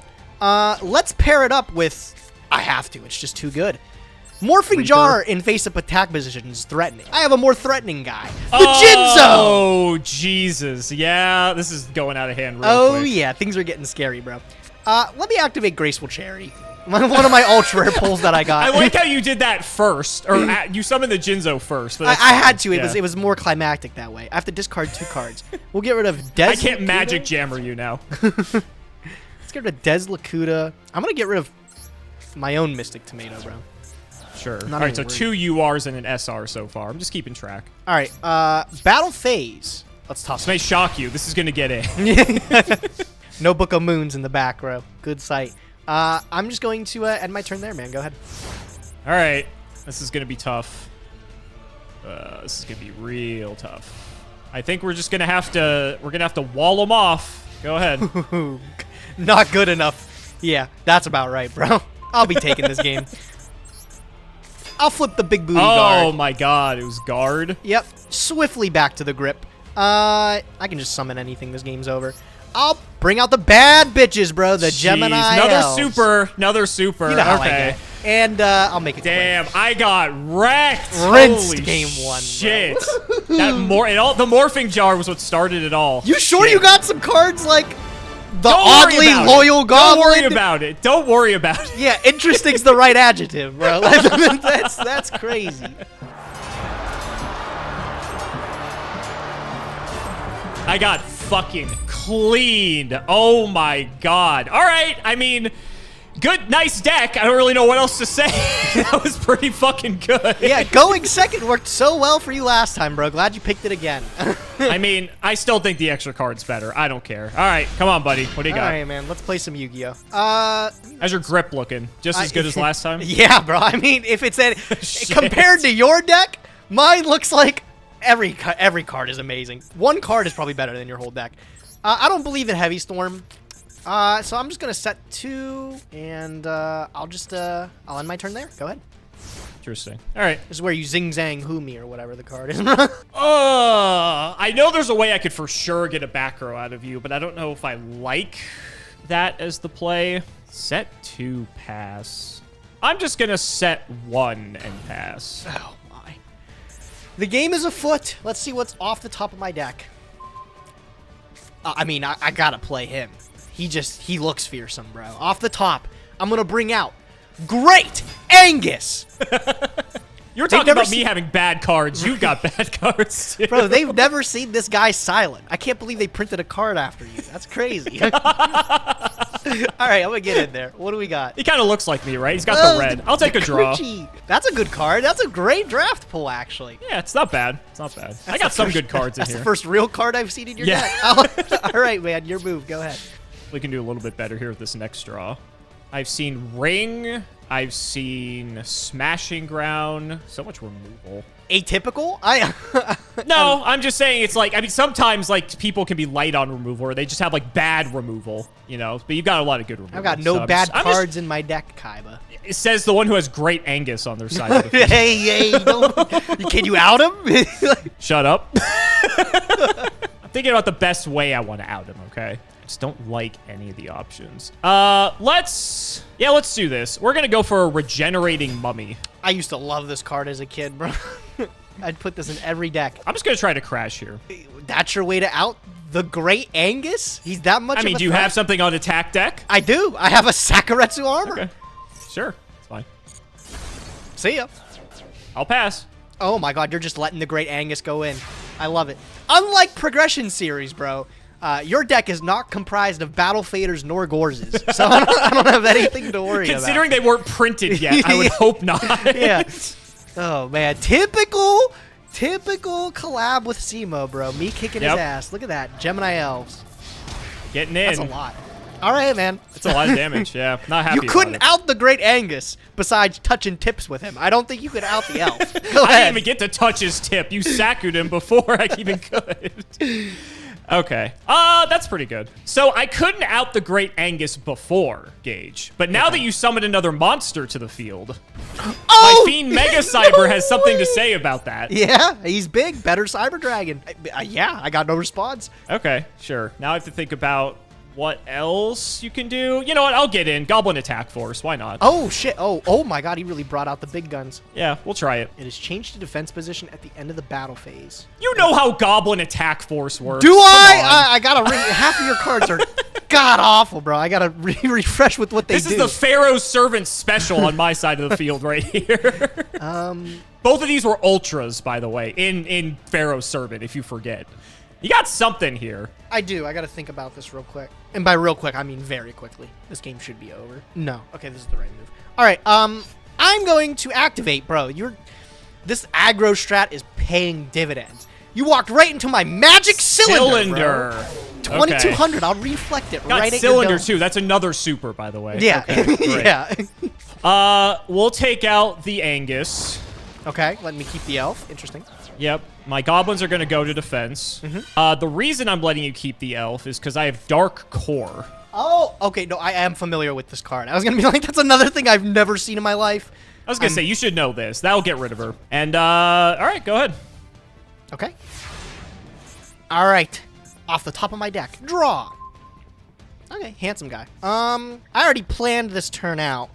Let's pair it up with... I have to. It's just too good. Morphing Reaper. Jar in face-up attack position is threatening. I have a more threatening guy. The Oh, Jesus. Yeah, this is going out of hand real Jinzo! Oh, quick. yeah. Things are getting scary, bro. Let me activate Graceful Charity. One of my ultra rare pulls that I got. I like how you did that first, or you summoned the Jinzo first. But I had to. Yeah. It was more climactic that way. I have to discard 2 cards. We'll get rid of Des. I can't Lakuta. magic jammer you now. Let's get rid of Des Lakuta. I'm gonna get rid of my own Mystic Tomato, bro. Sure. Not All right, so even 2 URs and an SR so far. I'm just keeping track. All right. Battle phase. Let's toss. This may shock you. This is going to get in. No Book of Moons in the back, bro. Good sight. I'm just going to end my turn there, man. Go ahead. All right. This is going to be tough. This is going to be real tough. I think we're just going to have to... We're going to have to wall them off. Go ahead. Not good enough. Yeah, that's about right, bro. I'll be taking this game. I'll flip the big booty guard. Oh, my God. It was guard. Yep. Swiftly back to the grip. I can just summon anything. This game's over. I'll bring out the bad bitches, bro. The Jeez, Gemini Another elves. super. Another super. You know how okay. I get. And I'll make it. Damn, I got wrecked. Rinsed Holy game 1, bro. Shit. The morphing jar was what started it all. You sure Shit. you got some cards like the Don't worry oddly about loyal it. goblin? Don't worry about it. Don't worry about it. Yeah, interesting's the right adjective, bro. That's crazy. I got fucking cleaned. Oh my God. All right. I mean, good, nice deck. I don't really know what else to say. That was pretty fucking good. Yeah, going second worked so well for you last time, bro. Glad you picked it again. I mean, I still think the extra card's better. I don't care. All right. Come on, buddy. What do you All got? right, man. Let's play some Yu-Gi-Oh. How's your grip looking? Just as good as last time? Yeah, bro. I mean, if it's Shit. compared to your deck, mine looks like every card is amazing. One card is probably better than your whole deck. I don't believe in Heavy Storm. So I'm just gonna set 2, and I'll end my turn there. Go ahead. Interesting. All right. This is where you zing zang hoo me or whatever the card is. I know there's a way I could for sure get a back row out of you, but I don't know if I like that as the play. Set 2, pass. I'm just gonna set 1 and pass. Oh my. The game is afoot. Let's see what's off the top of my deck. I mean, I gotta play him. He looks fearsome, bro. Off the top, I'm gonna bring out Great Angus. You're talking never about me having bad cards. You got bad cards, too. Bro, they've never seen this guy silent. I can't believe they printed a card after you. That's crazy. All right, I'm gonna get in there. What do we got? He kind of looks like me, right? He's got the red. I'll take a draw. Coochie. That's a good card. That's a great draft pull, actually. Yeah, it's not bad. It's not bad. I That's got the some first- good cards in That's here. the first real card I've seen in your Yeah. deck. All right, man, your move. Go ahead. We can do a little bit better here with this next draw. I've seen Ring. I've seen Smashing Ground. So much removal. Atypical? No, I'm just saying it's like, I mean, sometimes like people can be light on removal or they just have like bad removal, you know, but you've got a lot of good removal. I've got no So bad I'm just- cards in my deck, Kaiba. It says the one who has Great Angus on their side of the field. Hey, don't, can you out him? Shut up. I'm thinking about the best way I want to out him, okay? I just don't like any of the options. Let's do this. We're going to go for a Regenerating Mummy. I used to love this card as a kid, bro. I'd put this in every deck. I'm just going to try to crash here. That's your way to out the Great Angus? He's that much I mean, of a do you threat? have something on attack deck? I do. I have a Sakuretsu armor. Okay. Sure. It's fine. See ya. I'll pass. Oh my god, you're just letting the Great Angus go in. I love it. Unlike Progression Series, bro, your deck is not comprised of Battle Faders nor Gorzes, so I don't have anything to worry Considering they weren't printed yet, I would hope not. about. Yeah. Oh man, typical collab with Simo, bro. Me kicking his Yep. ass. Look at that, Gemini Elves. Getting in. That's a lot. All right, man. It's a lot of damage. Yeah, not happy You couldn't about it. out the Great Angus besides touching tips with him. I don't think you could out the elf. Go I didn't ahead. even get to touch his tip. You Saku'd him before I even could. Okay. That's pretty good. So I couldn't out the Great Angus before, Gage. But now that you summoned another monster to the field, my Fiend Mega Cyber has something to say about that. Yeah, he's big. Better Cyber Dragon. Yeah, I got no response. Okay, sure. Now I have to think about what else you can do. You know what? I'll get in. Goblin Attack Force. Why not? Oh, shit. Oh my god, he really brought out the big guns. Yeah, we'll try it. It has changed to defense position at the end of the battle phase. You know how Goblin Attack Force works. Do I? I gotta half of your cards are god awful, bro. I gotta refresh with what they do. This is the Pharaoh's Servant special on my side of the field right here. Both of these were ultras, by the way, in Pharaoh's Servant, if you forget. You got something here. I do. I gotta think about this real quick. And by real quick, I mean very quickly. This game should be over. No. Okay, this is the right move. All right. I'm going to activate, bro. This aggro strat is paying dividends. You walked right into my magic cylinder. 2200. Okay. I'll reflect it right at cylinder your dome. too. That's another super, by the way. Yeah. Okay, yeah. We'll take out the Angus. Okay. Let me keep the elf. Interesting. Yep. My goblins are going to go to defense. The reason I'm letting you keep the elf is because I have Dark Core. Oh, okay. No, I am familiar with this card. I was going to be like, that's another thing I've never seen in my life. I was going to say, you should know this. That'll get rid of her. And, all right, go ahead. Okay. All right. Off the top of my deck. Draw. Okay, handsome guy. I already planned this turn out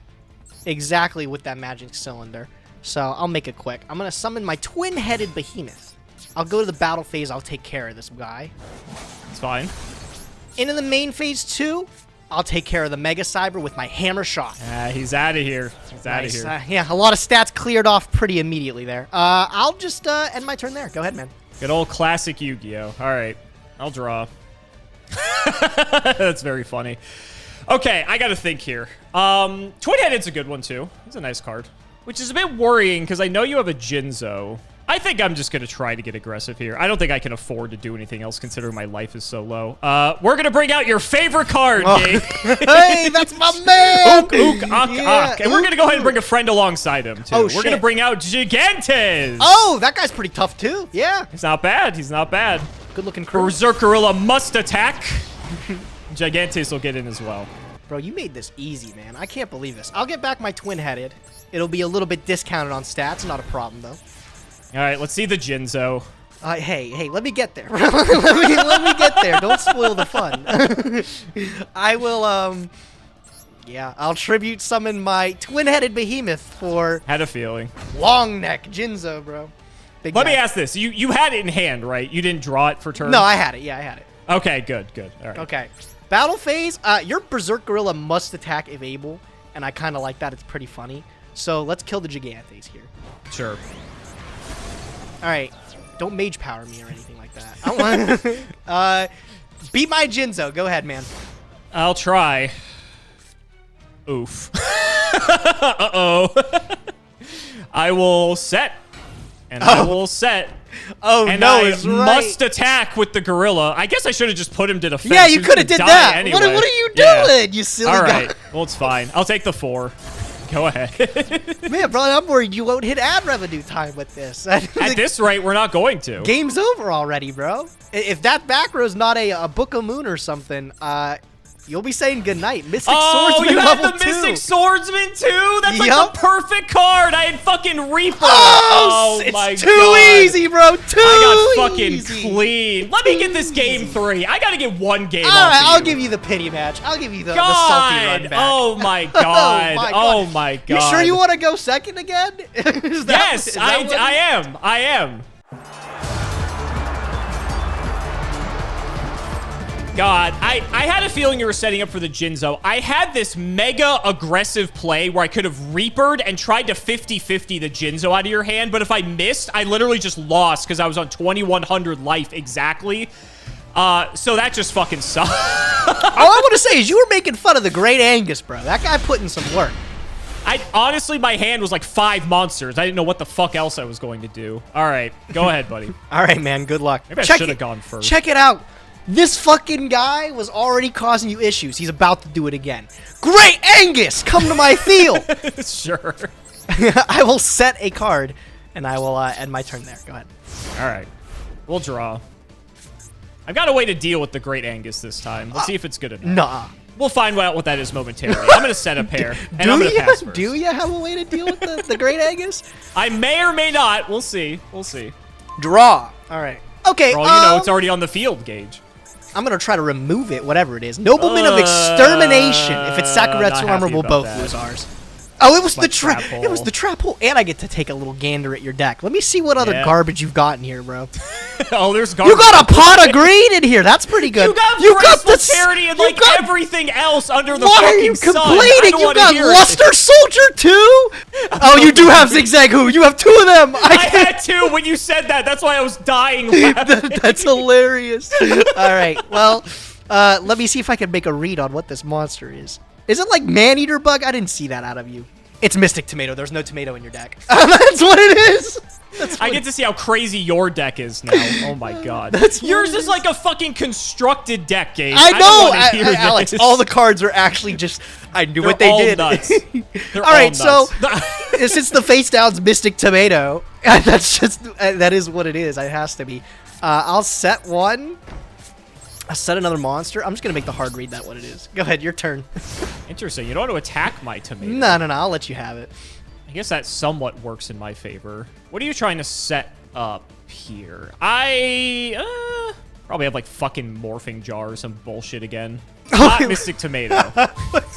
exactly with that magic cylinder. So I'll make it quick. I'm going to summon my twin-headed behemoth. I'll go to the battle phase. I'll take care of this guy. It's fine. Into the main phase 2, I'll take care of the Mega Cyber with my hammer shot. He's out of here. He's out of here. Yeah, a lot of stats cleared off pretty immediately there. I'll just end my turn there. Go ahead, man. Good old classic Yu-Gi-Oh! All right. I'll draw. That's very funny. Okay, I got to think here. Twin-headed's a good one, too. It's a nice card. Which is a bit worrying, because I know you have a Jinzo. I think I'm just going to try to get aggressive here. I don't think I can afford to do anything else, considering my life is so low. We're going to bring out your favorite card, Jake. Hey, that's my man! Ook, ook, ak, ak. And we're going to go ahead and bring a friend alongside him, too. We're going to bring out Gigantes. Oh, that guy's pretty tough, too. Yeah. He's not bad. He's not bad. Good-looking crew. Berserk Gorilla must attack. Gigantes will get in as well. Bro, you made this easy, man. I can't believe this. I'll get back my twin-headed. It'll be a little bit discounted on stats. Not a problem, though. All right, let's see the Jinzo. Hey, let me get there. let me get there. Don't spoil the fun. I will, yeah, I'll tribute summon my twin-headed behemoth for... Had a feeling. Long neck Jinzo, bro. Big Let guy. me ask this. You had it in hand, right? You didn't draw it for turn? No, I had it. Yeah, I had it. Okay, good. All right. Okay. Battle phase, your Berserk Gorilla must attack if able, and I kind of like that. It's pretty funny. So let's kill the Gigantes here. Sure. All right. Don't mage power me or anything like that. I don't want beat my Jinzo. Go ahead, man. I'll try. Oof. Uh-oh. I will set. And I will set. Oh, and no, I it's right. must attack with the gorilla. I guess I should have just put him to defense. Yeah, you He was could have gonna did die that. Anyway. What are you doing, you silly All guy? right. Well, it's fine. I'll take the 4. Go ahead. Man, bro, I'm worried you won't hit ad revenue time with this. At this rate, we're not going to. Game's over already, bro. If that back row's not a Book of Moon or something, you'll be saying goodnight. Mystic Swordsman you level have the 2. Mystic Swordsman too? That's like Yup. the perfect card. I had fucking Reaper. Oh, it's my too God. easy, bro. Too I got fucking easy. clean. Let me get this game 3. I gotta get one game. All right, I'll give you the pity match. I'll give you the salty run back. Oh my God. Oh my God. You sure you want to go second again? Yes, I am. God, I had a feeling you were setting up for the Jinzo. I had this mega aggressive play where I could have Reapered and tried to 50-50 the Jinzo out of your hand, but if I missed, I literally just lost because I was on 2100 life exactly. So that just fucking sucked. All I want to say is you were making fun of the Great Angus, bro. That guy put in some work. Honestly, my hand was like 5 monsters. I didn't know what the fuck else I was going to do. All right, go ahead, buddy. All right, man, good luck. Maybe I should have gone first. Check it out. This fucking guy was already causing you issues. He's about to do it again. Great Angus, come to my field. Sure. I will set a card, and I will end my turn there. Go ahead. All right. We'll draw. I've got a way to deal with the Great Angus this time. Let's see if it's good enough. Nah. We'll find out what that is momentarily. I'm going to set a pair, and I'm going to pass first. Do you have a way to deal with the Great Angus? I may or may not. We'll see. We'll see. Draw. All right. Okay. For all you know, it's already on the field, Gage. I'm gonna try to remove it, whatever it is. Nobleman of Extermination. If it's Sakuretsu not armor, happy we'll about both that. lose ours. Oh, it was My the trap. trap It was hole. the trap hole, and I get to take a little gander at your deck. Let me see what other Yeah. garbage you've got in here, bro. Oh, there's garbage. You got a pot of green in here. That's pretty good. You got the the charity and you like got- everything else under the Why fucking are you sun. I complaining? don't You wanna got hear it. Luster Soldier too? Oh, you do have Zigzag Who. You have 2 of them. I had to when you said that. That's why I was dying laughing. That's hilarious. All right. Well, let me see if I can make a read on what this monster is. Is it like Man-Eater Bug? I didn't see that out of you. It's Mystic Tomato. There's no tomato in your deck. That's what it is. I get to see how crazy your deck is now. Oh my god. That's Yours what it is like a fucking constructed deck, Gabe. I don't know, wanna hear Alex. this. All the cards are actually just. I knew They're what they all did. nuts. They're All right, all so nuts. since the face down's Mystic Tomato, that's just that is what it is. It has to be. I'll set one. I'll set another monster. I'm just gonna make the hard read that what it is. Go ahead, your turn. Interesting. You don't want to attack my tomato. No, I'll let you have it. I guess that somewhat works in my favor. What are you trying to set up here? I probably have like fucking morphing jar or some bullshit again. Not Mystic Tomato.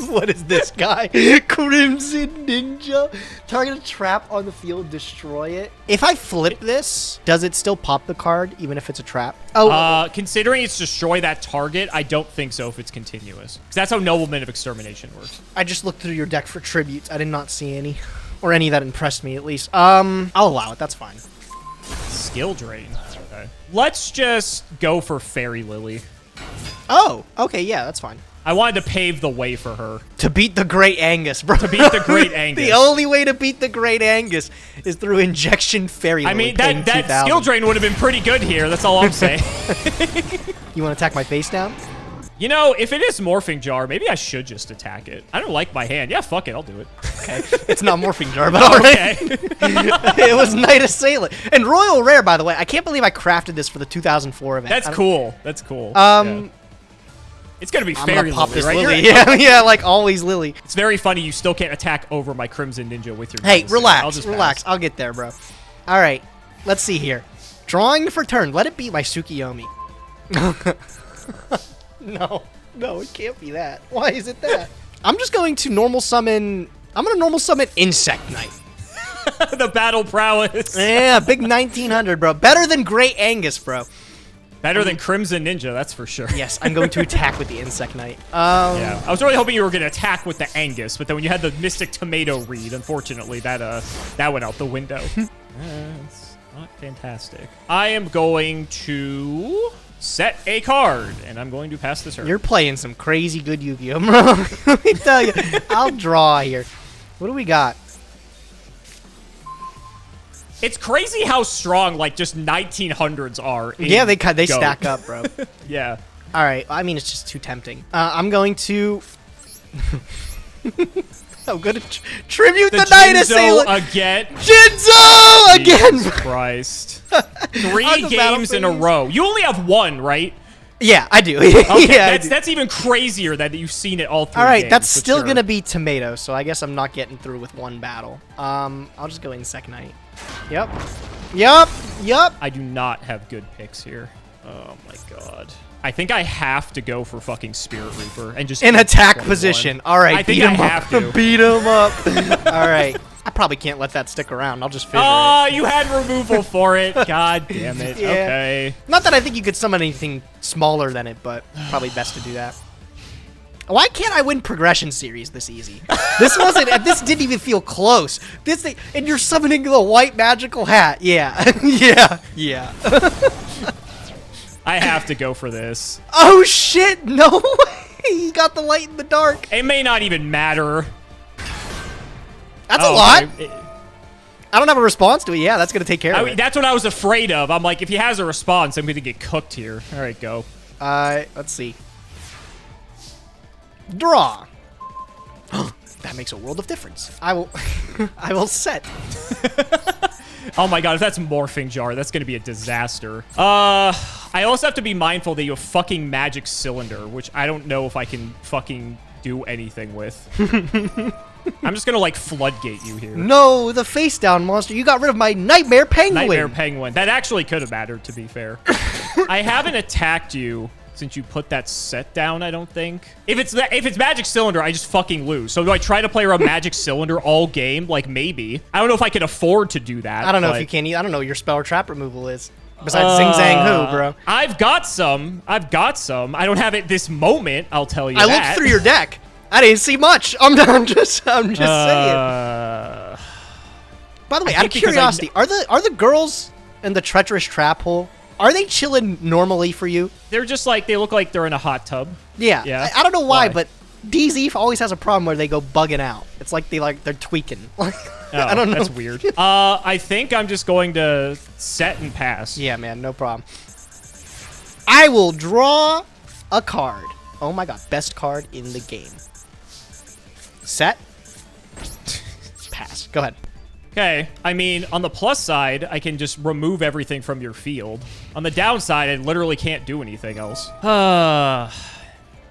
What is this guy? Crimson Ninja. Target a trap on the field, destroy it. If I flip this, does it still pop the card even if it's a trap? Oh, Considering it's destroy that target, I don't think so if it's continuous. Because that's how Nobleman of Extermination works. I just looked through your deck for tributes. I did not see any. Or any that impressed me, at least. I'll allow it. That's fine. Skill drain. Okay. Let's just go for Fairy Lily. Oh, okay. Yeah, that's fine. I wanted to pave the way for her. To beat the Great Angus, bro. To beat the Great Angus. The only way to beat the Great Angus is through Injection Fairy Lily. I mean, paying that 2,000. skill drain would have been pretty good here. That's all I'm saying. You want to attack my face down? You know, if it is Morphing Jar, maybe I should just attack it. I don't like my hand. Yeah, fuck it. I'll do it. Okay. It's not Morphing Jar, but alright. Okay. It was Knight Assailant. And Royal Rare, by the way. I can't believe I crafted this for the 2004 event. That's cool. That's cool. Um, Yeah. It's gonna be I'm Fairy gonna pop Lily, this right? Lily. You're- Yeah, like always Lily. It's very funny you still can't attack over my Crimson Ninja with your Hey, medicine. I'll relax, just relax. pass. I'll get there, bro. All right, let's see here. Drawing for turn. Let it be my Tsukiyomi. No, it can't be that. Why is it that? I'm just going to normal summon. I'm gonna normal summon Insect Knight. The battle prowess. Yeah, big 1900, bro. Better than Great Angus, bro. Better than Crimson Ninja, that's for sure. Yes, I'm going to attack with the Insect Knight. Yeah, I was really hoping you were gonna attack with the Angus, but then when you had the Mystic Tomato read, unfortunately, that went out the window. That's not fantastic. I am going to set a card, and I'm going to pass this turn. You're playing some crazy good Yu-Gi-Oh, bro. Let me tell you. I'll draw here. What do we got? It's crazy how strong, like, just 1900s are. Yeah, they Go. stack up, bro. Yeah. All right. I mean, it's just too tempting. I'm going to. I'm going to tribute the Knight Jinzo Assailant. again. Jinzo again. Jesus Christ. On 3 the games in a battlefield. row. You only have one, right? Yeah, I do. Okay, yeah, I do. that's even crazier that you've seen it all 3 All right, games, that's but still sure. gonna be tomato, so I guess I'm not getting through with one battle. I'll just go Insect Knight. Yep. I do not have good picks here. Oh my god. I think I have to go for fucking Spirit Reaper and just In eat attack 21. position. All right, I think beat him I up. have to. Beat him up. All right. I probably can't let that stick around. I'll just figure it. You had removal for it. God damn it. Yeah. Okay. Not that I think you could summon anything smaller than it, but probably best to do that. Why can't I win progression series this easy? This wasn't. This didn't even feel close. This thing, and you're summoning the white magical hat. Yeah, yeah. I have to go for this. Oh shit! No way! He got the light in the dark. It may not even matter. That's a lot. Okay. I don't have a response to it. Yeah, that's gonna take care of it. That's what I was afraid of. I'm like, if he has a response, I'm going to get cooked here. All right, go. Let's see. Draw. That makes a world of difference. I will. I will set. Oh my god, if that's Morphing Jar, that's gonna be a disaster. I also have to be mindful that you have fucking Magic Cylinder, which I don't know if I can fucking do anything with. I'm just gonna, like, floodgate you here. No, the face down monster. You got rid of my Nightmare Penguin. Nightmare Penguin. That actually could have mattered, to be fair. I haven't attacked you since you put that set down, I don't think. If it's Magic Cylinder, I just fucking lose. So do I try to play around Magic Cylinder all game? Like, maybe. I don't know if I can afford to do that. I don't know if you can. I don't know what your spell or trap removal is. Besides Zing Zang Who, bro. I've got some. I don't have it this moment, I'll tell you I that. looked through your deck. I didn't see much. I'm just saying. By the way, out of curiosity, are the girls in the treacherous trap hole, are they chilling normally for you? They're just like, they look like they're in a hot tub. Yeah. I don't know why, but DZ always has a problem where they go bugging out. It's like they're tweaking. I don't know. That's weird. I think I'm just going to set and pass. Yeah, man, no problem. I will draw a card. Oh my god, best card in the game. Set. Pass. Go ahead. Okay, I mean, on the plus side, I can just remove everything from your field. On the downside, I literally can't do anything else.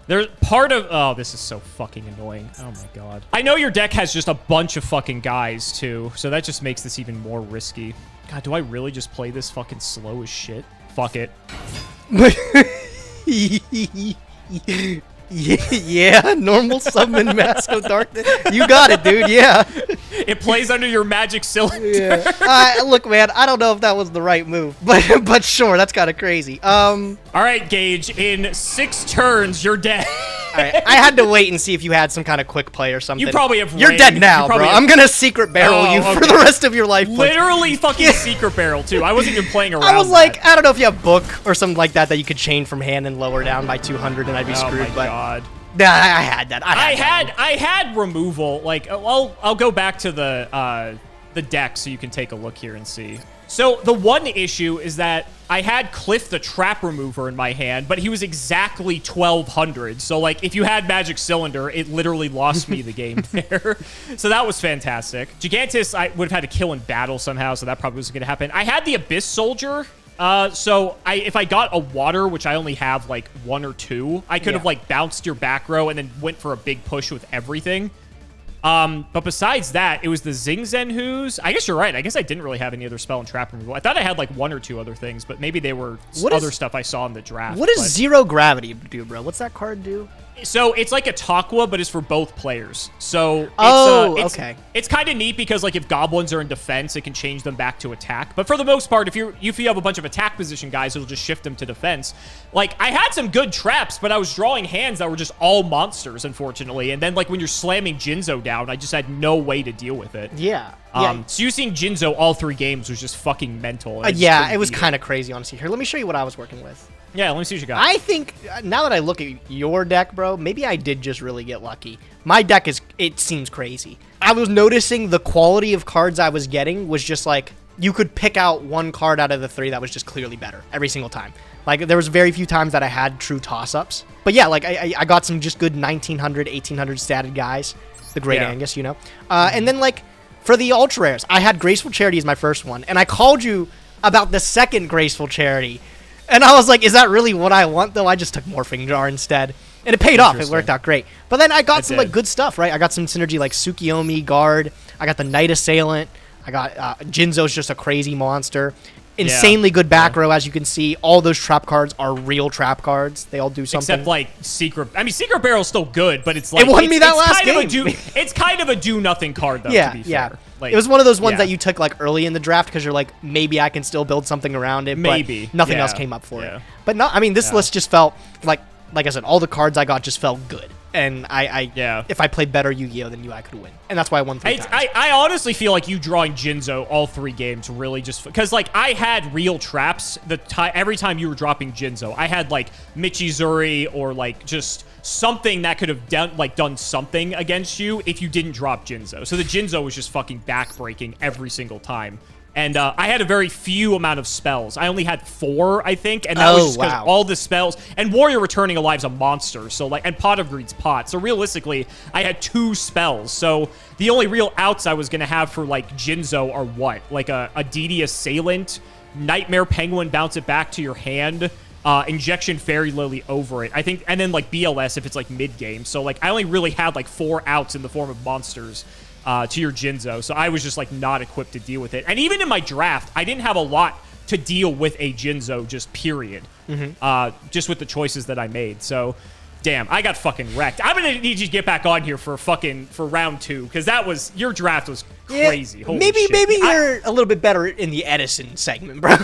There's part of... Oh, this is so fucking annoying. Oh my god. I know your deck has just a bunch of fucking guys, too, so that just makes this even more risky. God, do I really just play this fucking slow as shit? Fuck it. Yeah, normal summon Mask of Darkness. You got it, dude, yeah. It plays under your Magic Cylinder. Yeah. Look, man, I don't know if that was the right move, but sure, that's kind of crazy. All right, Gage, in 6 turns, you're dead. All right, I had to wait and see if you had some kind of quick play or something. You probably have. You're dead now, bro. I'm gonna secret barrel you for the rest of your life. Literally fucking secret barrel, too. I wasn't even playing around. I was like, I don't know if you have book or something like that you could chain from hand and lower down by 200 and I'd be screwed. Oh my god. Yeah, I had that. I had removal. Like, I'll go back to the deck so you can take a look here and see. So the one issue is that I had Cliff the Trap Remover in my hand, but he was exactly 1200. So like, if you had Magic Cylinder, it literally lost me the game there. So that was fantastic. Gigantus, I would have had to kill in battle somehow, so that probably wasn't going to happen. I had the Abyss Soldier. So if I got a water, which I only have like 1 or 2, I could have like bounced your back row and then went for a big push with everything. But besides that, it was the Zing Zen Who's. I guess you're right. I guess I didn't really have any other spell and trap removal. I thought I had like 1 or 2 other things, but maybe they were other stuff I saw in the draft. What does Zero Gravity do, bro? What's that card do? So it's like a Takwa, but it's for both players. So okay. It's kind of neat because like if goblins are in defense, it can change them back to attack. But for the most part, if you have a bunch of attack position guys, it'll just shift them to defense. Like I had some good traps, but I was drawing hands that were just all monsters, unfortunately. And then like when you're slamming Jinzo down, I just had no way to deal with it. Yeah. So using Jinzo all 3 games was just fucking mental. Yeah, it was kind of crazy, honestly. Here, let me show you what I was working with. Yeah, let me see what you got. I think, now that I look at your deck, bro, maybe I did just really get lucky. My deck it seems crazy. I was noticing the quality of cards I was getting was just like, you could pick out 1 card out of the 3 that was just clearly better every single time. Like, there was very few times that I had true toss-ups. But yeah, like, I got some just good 1900, 1800 statted guys. The Great Angus, you know? And then, like, for the Ultra Rares, I had Graceful Charity as my first one. And I called you about the second Graceful Charity. And I was like, is that really what I want, though? I just took Morphing Jar instead. And it paid off. It worked out great. But then I got some, like, good stuff, right? I got some synergy like Tsukiyomi, Guard. I got the Night Assailant. I got Jinzo's just a crazy monster. Insanely good back row, as you can see. All those trap cards are real trap cards. They all do something. Except, like, Secret... I mean, Secret Barrel's still good, but it's like... It won me that last game. It's kind of a do-nothing card, though, to be fair. Like, it was one of those ones that you took, like, early in the draft because you're like, maybe I can still build something around it, but nothing else came up for it. But no, I mean, this list just felt like I said, all the cards I got just felt good. And if I played better Yu-Gi-Oh than you, I could win. And that's why I won 3 times. I honestly feel like you drawing Jinzo all 3 games really just... Because, like, I had real traps every time you were dropping Jinzo. I had, like, Michizuri or, like, just something that could have done something against you if you didn't drop Jinzo. So the Jinzo was just fucking backbreaking every single time. And I had a very few amount of spells. I only had 4, I think, and that was just because all the spells. And Warrior Returning Alive's a monster, so like, and Pot of Greed's Pot. So realistically, I had 2 spells. So the only real outs I was gonna have for like Jinzo are what? Like a DD Assailant, Nightmare Penguin, bounce it back to your hand. Injection Fairy Lily over it, I think, and then like BLS if it's like mid game. So like, I only really had like 4 outs in the form of monsters. To your Jinzo, so I was just like not equipped to deal with it. And even in my draft, I didn't have a lot to deal with a Jinzo, just period. Just with the choices that I made. So, damn, I got fucking wrecked. I'm gonna need you to get back on here for round 2, because your draft was crazy. Holy shit. Maybe you're a little bit better in the Edison segment, bro.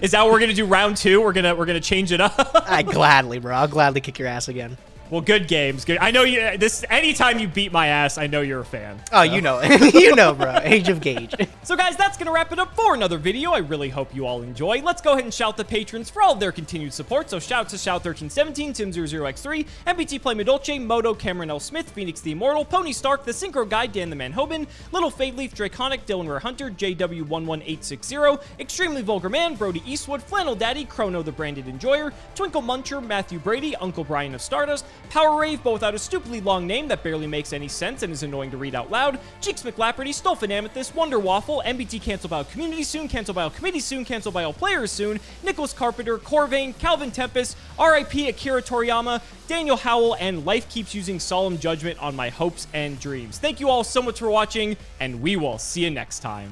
Is that what we're gonna do? Round 2? We're gonna change it up. I'll gladly kick your ass again. Well, good games. Good. I know you. Anytime you beat my ass, I know you're a fan. Oh, you know, you know, bro. Age of Gauge. So, guys, that's gonna wrap it up for another video. I really hope you all enjoy. Let's go ahead and shout the patrons for all of their continued support. So, shout to Shout1317, Tim00x3, MBT Play Medolce, Moto, Cameron L. Smith, Phoenix the Immortal, Pony Stark, The Synchro Guy, Dan the Man Hoban, Little Fadeleaf, Draconic, Dylan Rare Hunter, JW11860, Extremely Vulgar Man, Brody Eastwood, Flannel Daddy, Chrono the Branded Enjoyer, Twinkle Muncher, Matthew Brady, Uncle Brian of Stardust, Power Rave, both out a stupidly long name that barely makes any sense and is annoying to read out loud, Cheeks McLapperty, Stolfin Amethyst, Wonder Waffle, MBT cancel by all community soon, cancel by all committee soon, cancel by all players soon, Nicholas Carpenter, Corvain, Calvin Tempest, RIP Akira Toriyama, Daniel Howell, and Life Keeps Using Solemn Judgment on my hopes and dreams. Thank you all so much for watching, and we will see you next time.